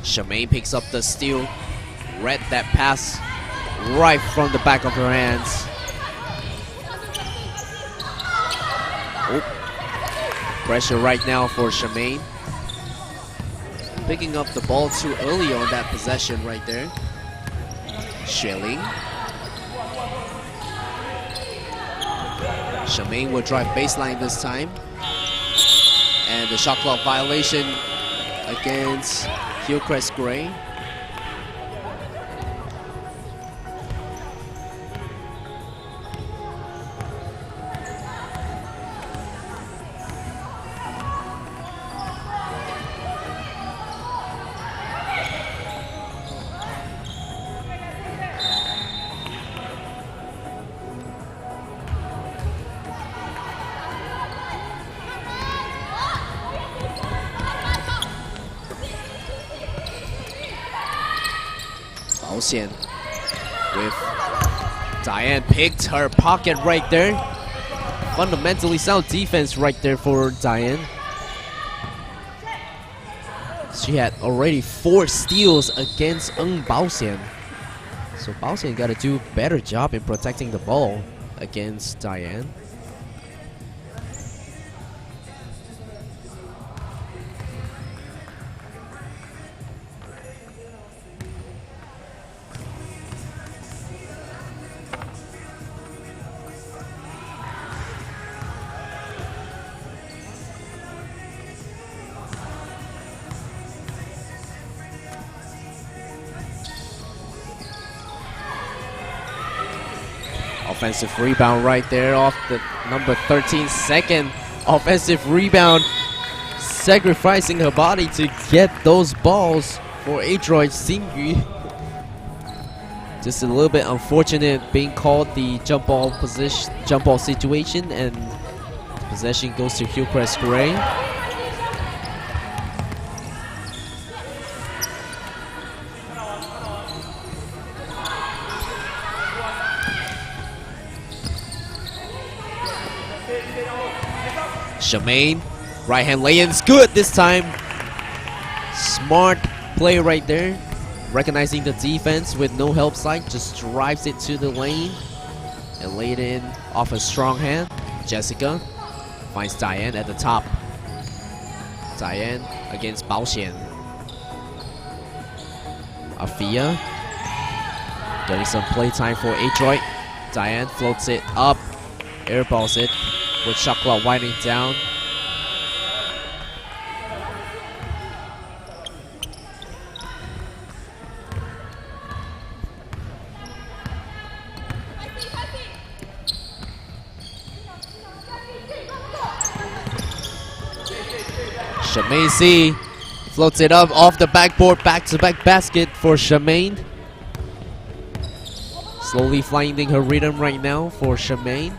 Charmaine picks up the steal. Read that pass right from the back of her hands. Oh. Pressure right now for Charmaine. Picking up the ball too early on that possession right there. Shelling. Charmaine will drive baseline this time. And the shot clock violation against HILLCREST Gray. With Diane picked her pocket right there. Fundamentally sound defense right there for Diane. She had already 4 steals against Baoxian. So Baoxian got to do a better job in protecting the ball against Diane. Offensive rebound right there off the number 13. Second offensive rebound. Sacrificing her body to get those balls for Adroit Xingyu. Just a little bit unfortunate being called the jump ball situation, and possession goes to HILLCREST Gray. Shemaine, right hand lay-in is good this time. Smart play right there. Recognizing the defense with no help side, just drives it to the lane and laid in off a strong hand. Jessica finds Diane at the top. Diane against Bao Xian. Afia getting some play time for Adroit. Diane floats it up, airballs it with shot clock winding down. Shemaine C floats it up off the backboard, back-to-back basket for Shemaine. Slowly finding her rhythm right now for Shemaine.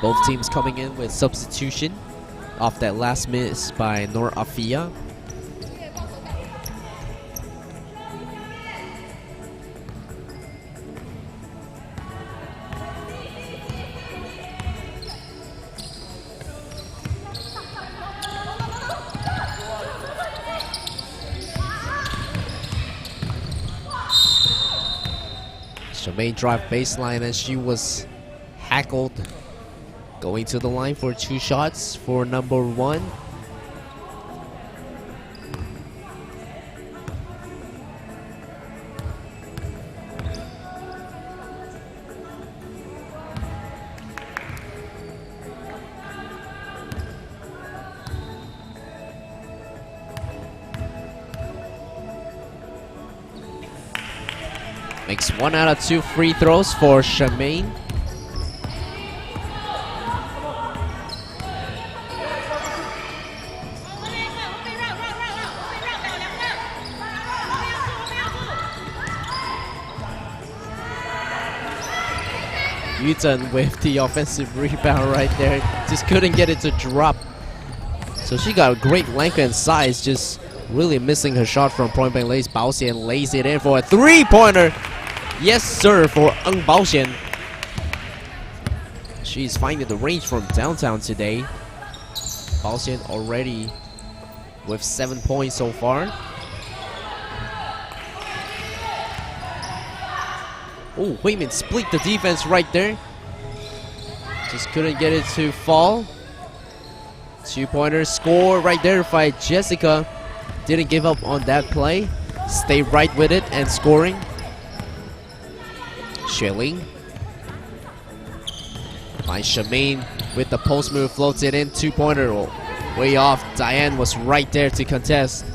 Both teams coming in with substitution off that last miss by Nor Afia. Shemaine drive baseline, and she was hackled. Going to the line for 2 shots for number 1. Makes 1 out of 2 free throws for Shemaine. Yuzhen with the offensive rebound right there. Just couldn't get it to drop. So she got a great length and size, just really missing her shot from point blank lays. Bao Xian lays it in for a 3-pointer. Yes, sir, for Bao Xian. She's finding the range from downtown today. Bao Xian already with 7 points so far. Oh, Huimin split the defense right there. Just couldn't get it to fall. 2-pointer score right there by Jessica. Didn't give up on that play. Stay right with it and scoring. Xueling finds Shemaine with the post move, floats it in. 2-pointer way off. Diane was right there to contest.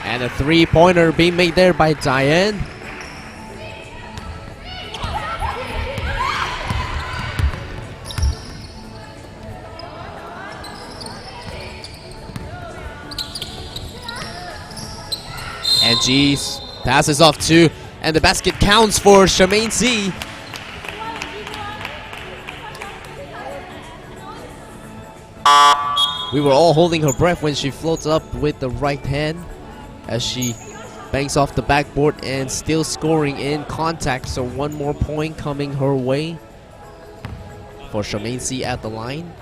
And a 3-pointer being made there by Diane. And G's passes off 2, and the basket counts for Shemaine C. We were all holding her breath when she floats up with the right hand as she banks off the backboard and still scoring in contact. So 1 more point coming her way for Shemaine C at the line.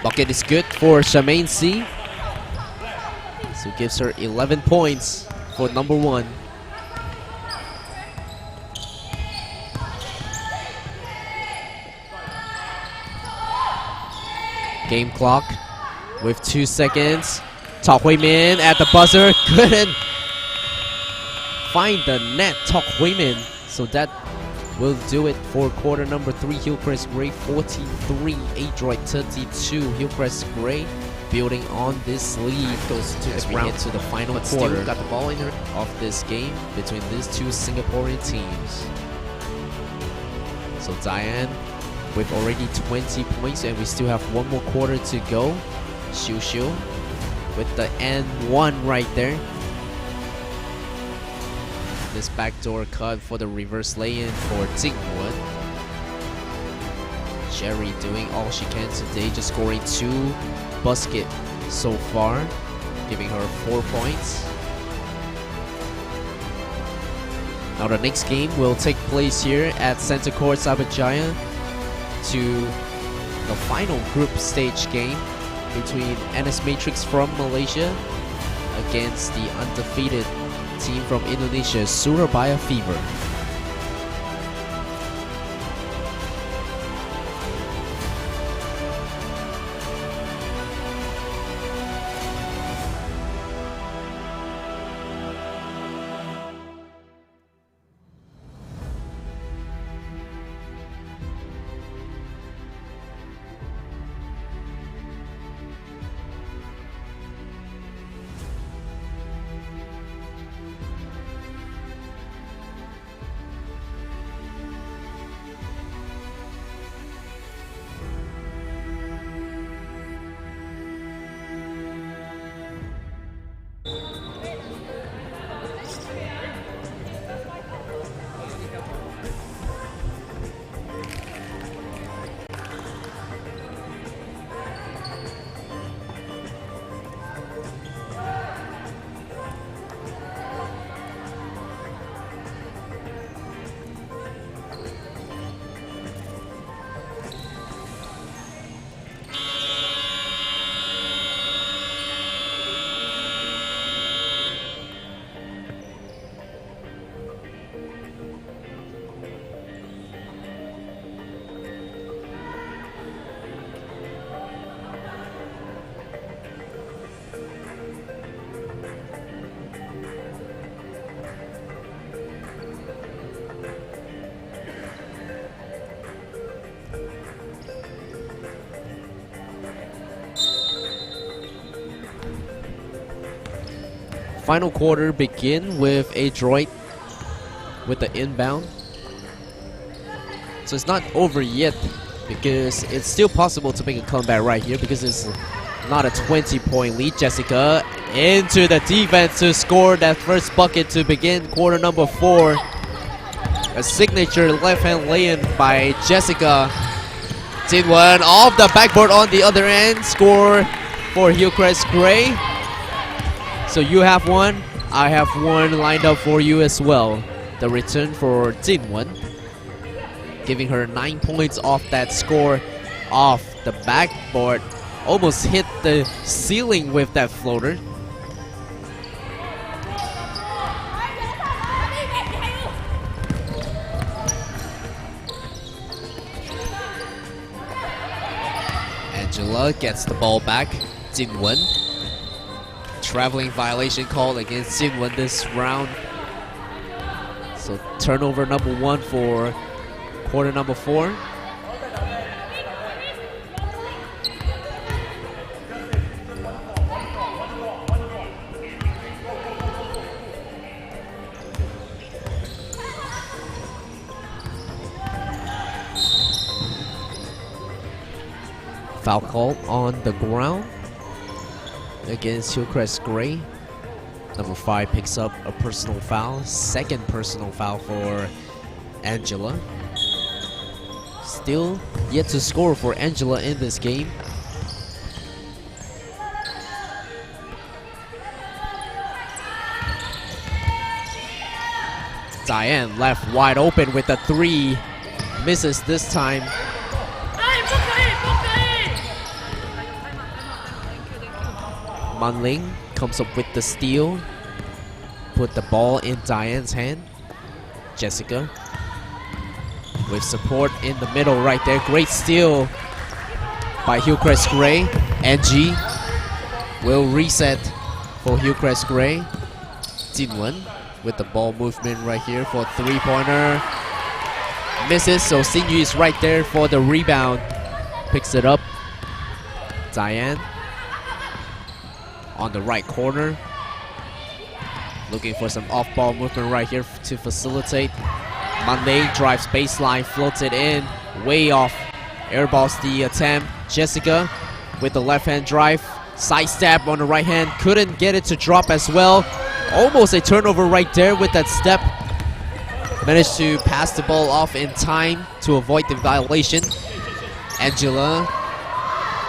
Bucket is good for Shemaine C. So gives her 11 points for number 1. Game clock with 2 seconds. Tao Huimin at the buzzer. Couldn't find the net, Tok Huimin. So that will do it for quarter number 3. Hillcrest Gray 43, Adroit 32. Hillcrest Gray building on this lead goes to the round to the final quarter. Still got the ball in of this game between these two Singaporean teams. So Diane with already 20 points, and we still have one more quarter to go. Xiu Xiu with the N1 right there. This backdoor cut for the reverse lay-in for Jingwen. Jerry doing all she can today, just scoring 2 baskets so far, giving her 4 points. Now the next game will take place here at Center Court CYBERJAYA to the final group stage game between NS Matrix from Malaysia against the undefeated team from Indonesia, Surabaya Fever. Final quarter begin with Adroit with the inbound. So it's not over yet because it's still possible to make a comeback right here because it's not a 20-point lead. Jessica into the defense to score that first bucket to begin quarter number 4. A signature left-hand lay-in by Jessica. Jinwen off the backboard on the other end. Score for Hillcrest Gray. So you have one, I have one lined up for you as well. The return for Jinwen, giving her 9 points off that score off the backboard. Almost hit the ceiling with that floater. Angela gets the ball back. Jinwen. Traveling violation called against Jinwen this round. So turnover number 1 for quarter number 4. Foul call on the ground against Hillcrest Gray. Number 5 picks up a personal foul. Second personal foul for Angela. Still yet to score for Angela in this game. Diane left wide open with a 3. Misses this time. Manling comes up with the steal. Put the ball in Diane's hand. Jessica with support in the middle right there. Great steal by Hillcrest Gray. Angie will reset for Hillcrest Gray. Jinwen with the ball movement right here for three-pointer. Misses, so Xinyu is right there for the rebound. Picks it up. Diane on the right corner. Looking for some off-ball movement right here to facilitate. Monday drives baseline, floats it in, way off. Airballs the attempt. Jessica with the left-hand drive. Side step on the right hand. Couldn't get it to drop as well. Almost a turnover right there with that step. Managed to pass the ball off in time to avoid the violation. Angela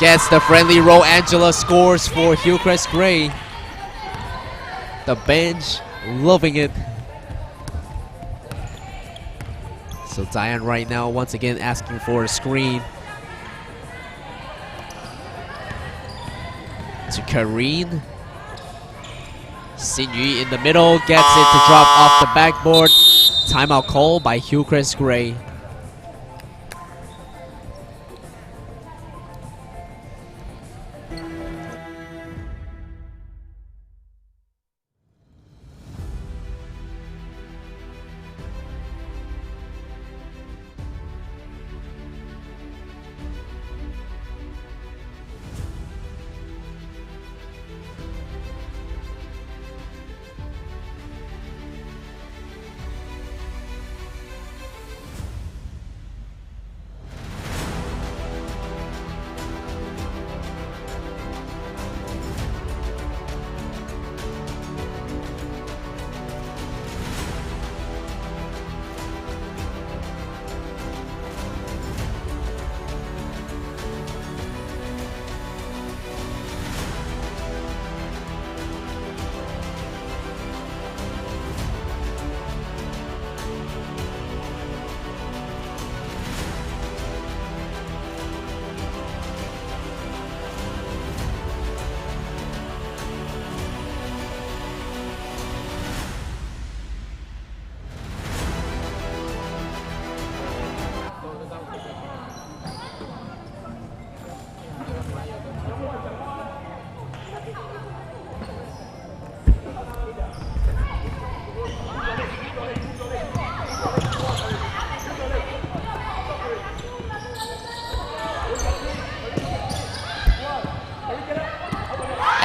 gets the friendly roll. Angela scores for Hillcrest Gray. The bench loving it. So Diane right now once again asking for a screen. To Karine. Xinyu in the middle, gets it to drop off the backboard. Timeout call by Hillcrest Gray.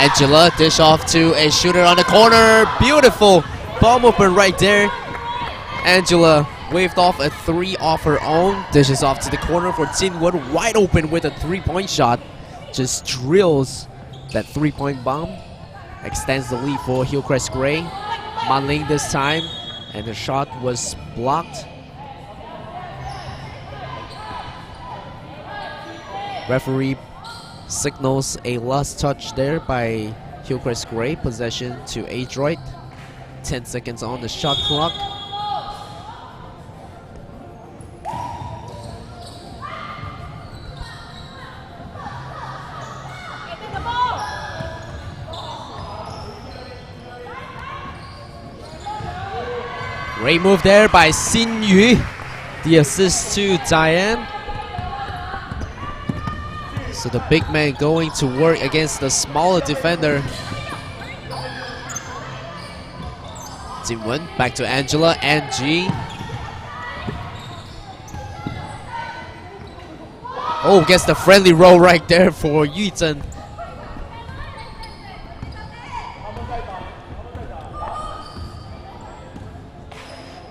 Angela dish off to a shooter on the corner. Beautiful ball movement right there. Angela waved off a three off her own. Dishes off to the corner for Jinwen, wide open with a three-point shot. Just drills that three-point bomb. Extends the lead for Hillcrest Gray. Manling this time, and the shot was blocked. Referee signals a last touch there by Hillcrest Gray. Possession to Adroit. 10 seconds on the shot clock. Great move there by Xinyu. The assist to Diane. So the big man going to work against the smaller defender. Jinwen back to Angela. Angie. Oh, gets the friendly roll right there for Yuzhen.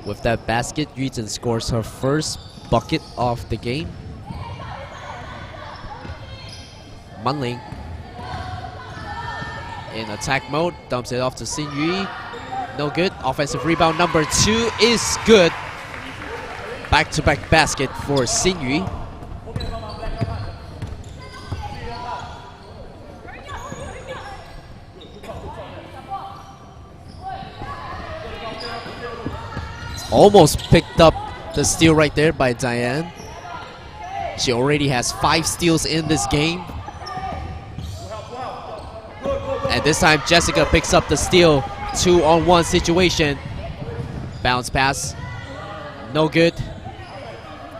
With that basket, Yuzhen scores her first bucket of the game. Manling in attack mode, dumps it off to Xinyu. No good. Offensive rebound number 2 is good. Back-to-back basket for Xinyu. Almost picked up the steal right there by Diane. She already has 5 steals in this game. And this time Jessica picks up the steal. 2-on-1 situation. Bounce pass. No good.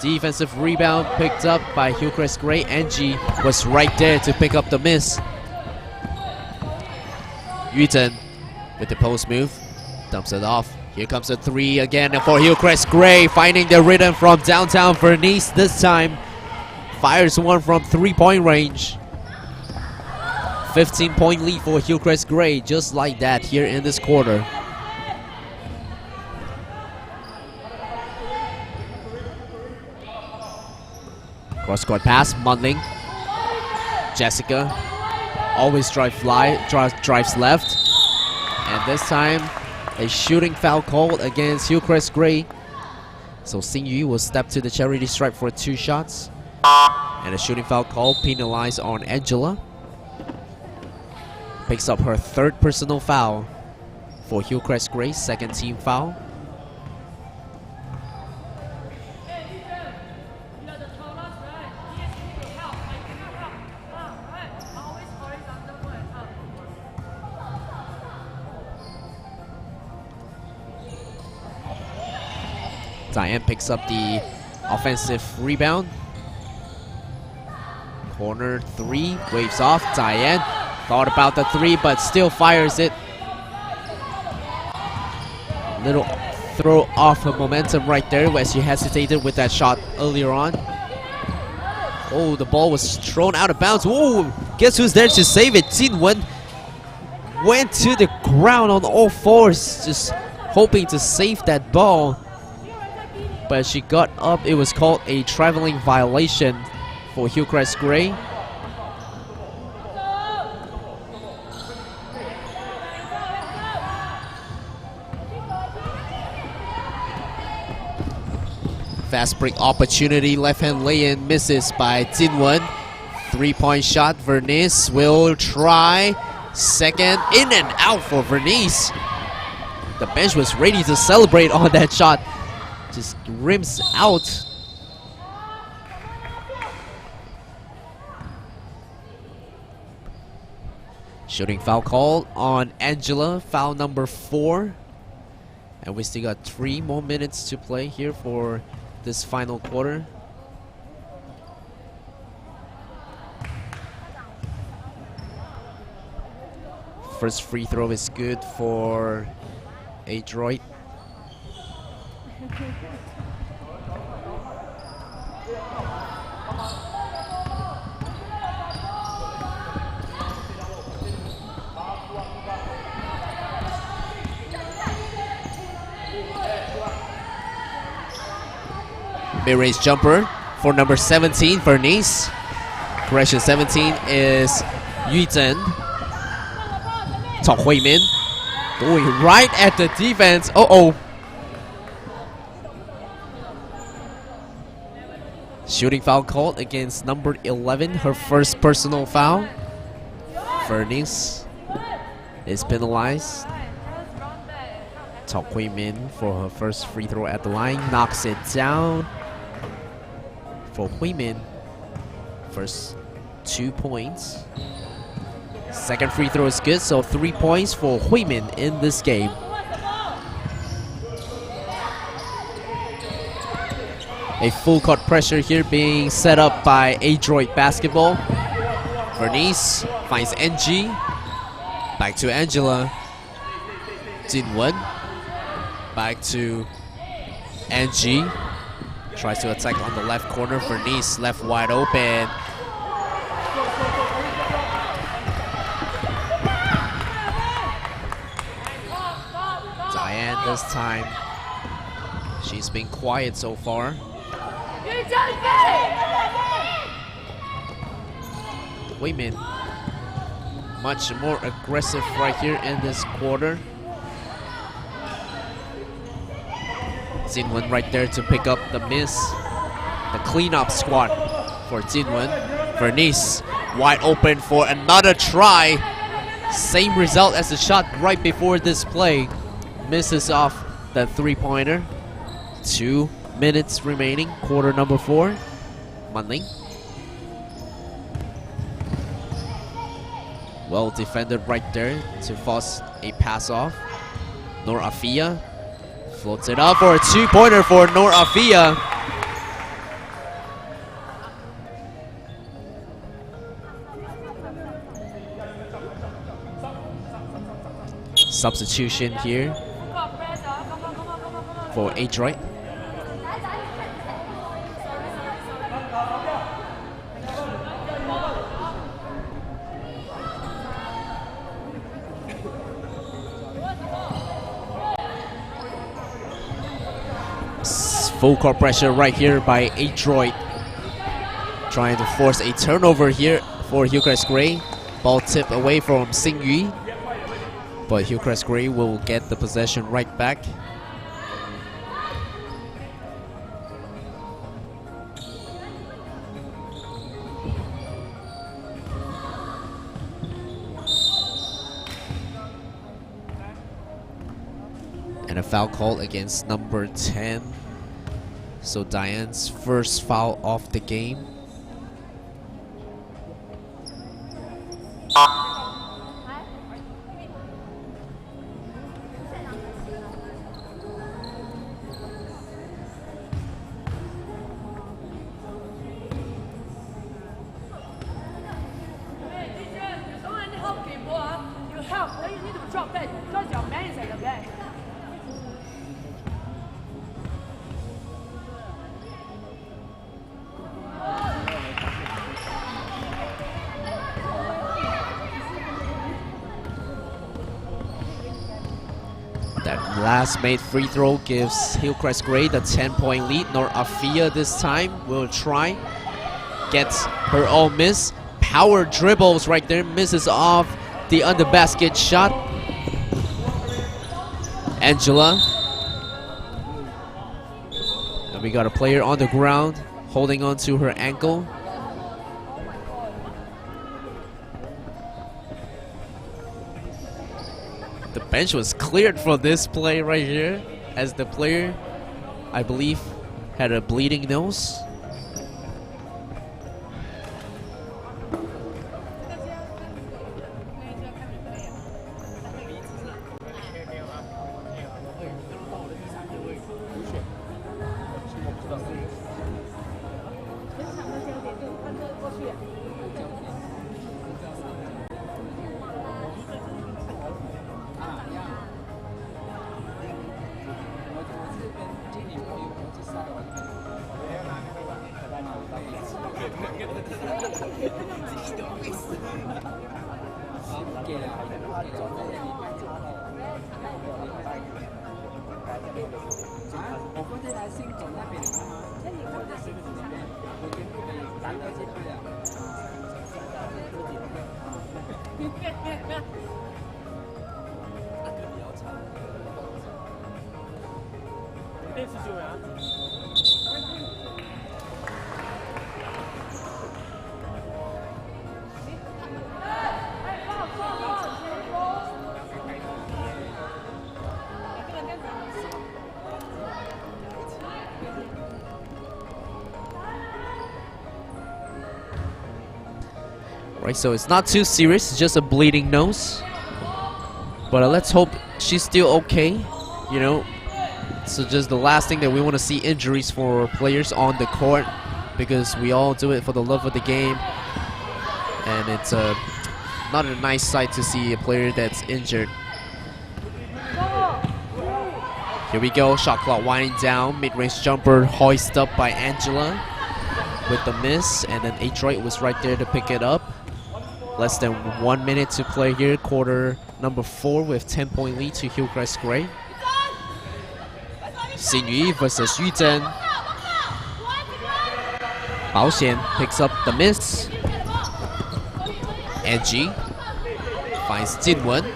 Defensive rebound picked up by Hillcrest Gray. Angie was right there to pick up the miss. Yuzhen with the post move. Dumps it off. Here comes a 3 again for HILLCREST. Gray finding the rhythm from downtown. Vernice this time fires one from 3-point range. 15-point lead for HILLCREST Gray, just like that here in this quarter. Cross-court pass, Munling. Jessica always drives left. And this time, a shooting foul called against HILLCREST Gray. So Xing Yu will step to the charity stripe for 2 shots. And a shooting foul call penalized on Angela. Picks up her 3rd personal foul for HILLCREST Gray, 2nd team foul. Diane picks up the offensive rebound. Corner 3, waves off. Diane thought about the 3, but still fires it. Little throw off her momentum right there where she hesitated with that shot earlier on. Oh, the ball was thrown out of bounds. Oh, guess who's there to save it? Jinwen went to the ground on all fours, just hoping to save that ball. But she got up. It was called a traveling violation for HILLCREST Gray. Fast break opportunity, left hand lay-in misses by Jinwen. 3-point shot, Vernice will try. Second, in and out for Vernice. The bench was ready to celebrate on that shot. Just rims out. Shooting foul call on Angela, foul number 4. And we still got 3 more minutes to play here for this final quarter. First free throw is good for Adroit. Mid-range jumper for number 17, Vernice. Correction, 17 is Yu Zhen. Cao Huimin going right at the defense. Uh-oh. Shooting foul called against number 11, her first personal foul. Vernice is penalized. Cao Huimin for her first free throw at the line, knocks it down. For Huimin, first 2 points. Second free throw is good, so 3 points for Huimin in this game. A full court pressure here being set up by Adroit Basketball. Vernice finds NG. Back to Angela. Jinwen. Back to NG. Tries to attack on the left corner. Vernice left wide open. Diane this time. She's been quiet so far. Huimin much more aggressive right here in this quarter. Jinwen right there to pick up the miss. The cleanup squad for Jinwen. Vernice wide open for another try. Same result as the shot right before this play. Misses off the 3-pointer. 2 minutes remaining, quarter number 4. Munling. Well defended right there to force a pass off. Noor Afia floats it up for a 2-pointer for Noor Afia. Substitution here. for Adroit. Full court pressure right here by Adroit. Trying to force a turnover here for HILLCREST Gray. Ball tip away from Xingyu. But HILLCREST Gray will get the possession right back. And a foul call against number 10. So Diane's first foul of the game. That last made free throw gives HILLCREST Gray the 10-point lead. Nor Afia this time will try. Gets her own miss. Power dribbles right there. Misses off the under basket shot. Angela. And we got a player on the ground holding on to her ankle. The bench was cleared for this play right here, as the player, I believe, had a bleeding nose. Right, so it's not too serious, it's just a bleeding nose. But let's hope she's still okay, you know. So just the last thing that we want to see injuries for players on the court, because we all do it for the love of the game. And it's not a nice sight to see a player that's injured. Here we go, shot clock winding down, mid-range jumper hoisted up by Angela with the miss, and then Adroit was right there to pick it up. Less than 1 minute to play here, quarter number 4 with 10-point lead to HILLCREST Gray. Xingyu versus Yu Zhen. Bao Xian picks up the miss. Angie finds Jinwen.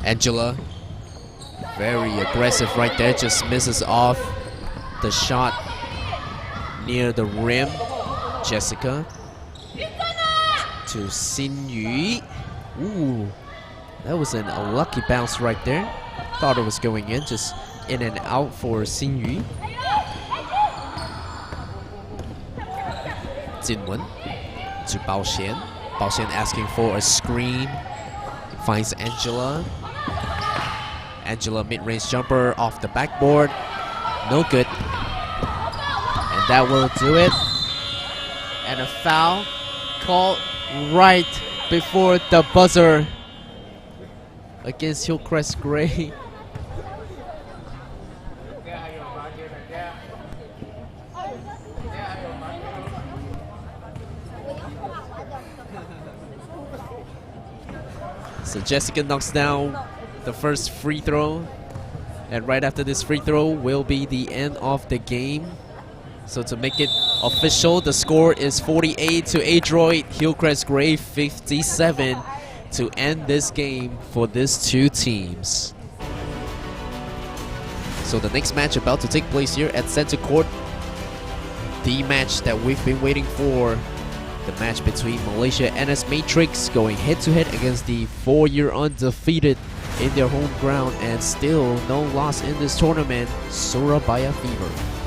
Angela, very aggressive right there, just misses off the shot near the rim. Jessica to Xingyu. Ooh, that was an unlucky bounce right there. Thought it was going in, just in and out for Xingyu. Jinwen to Bao Xian. Bao Xian asking for a screen. Finds Angela. Angela mid-range jumper off the backboard. No good. And that will do it. And a foul called right before the buzzer against HILLCREST Gray. So Jessica knocks down the first free throw. And right after this free throw will be the end of the game. So to make it official, the score is 48 to Adroit, Hillcrest Gray 57 to end this game for these two teams. So the next match about to take place here at Center Court, the match that we've been waiting for, the match between Malaysia NS Matrix going head-to-head against the 4-year undefeated in their home ground and still no loss in this tournament, Surabaya Fever.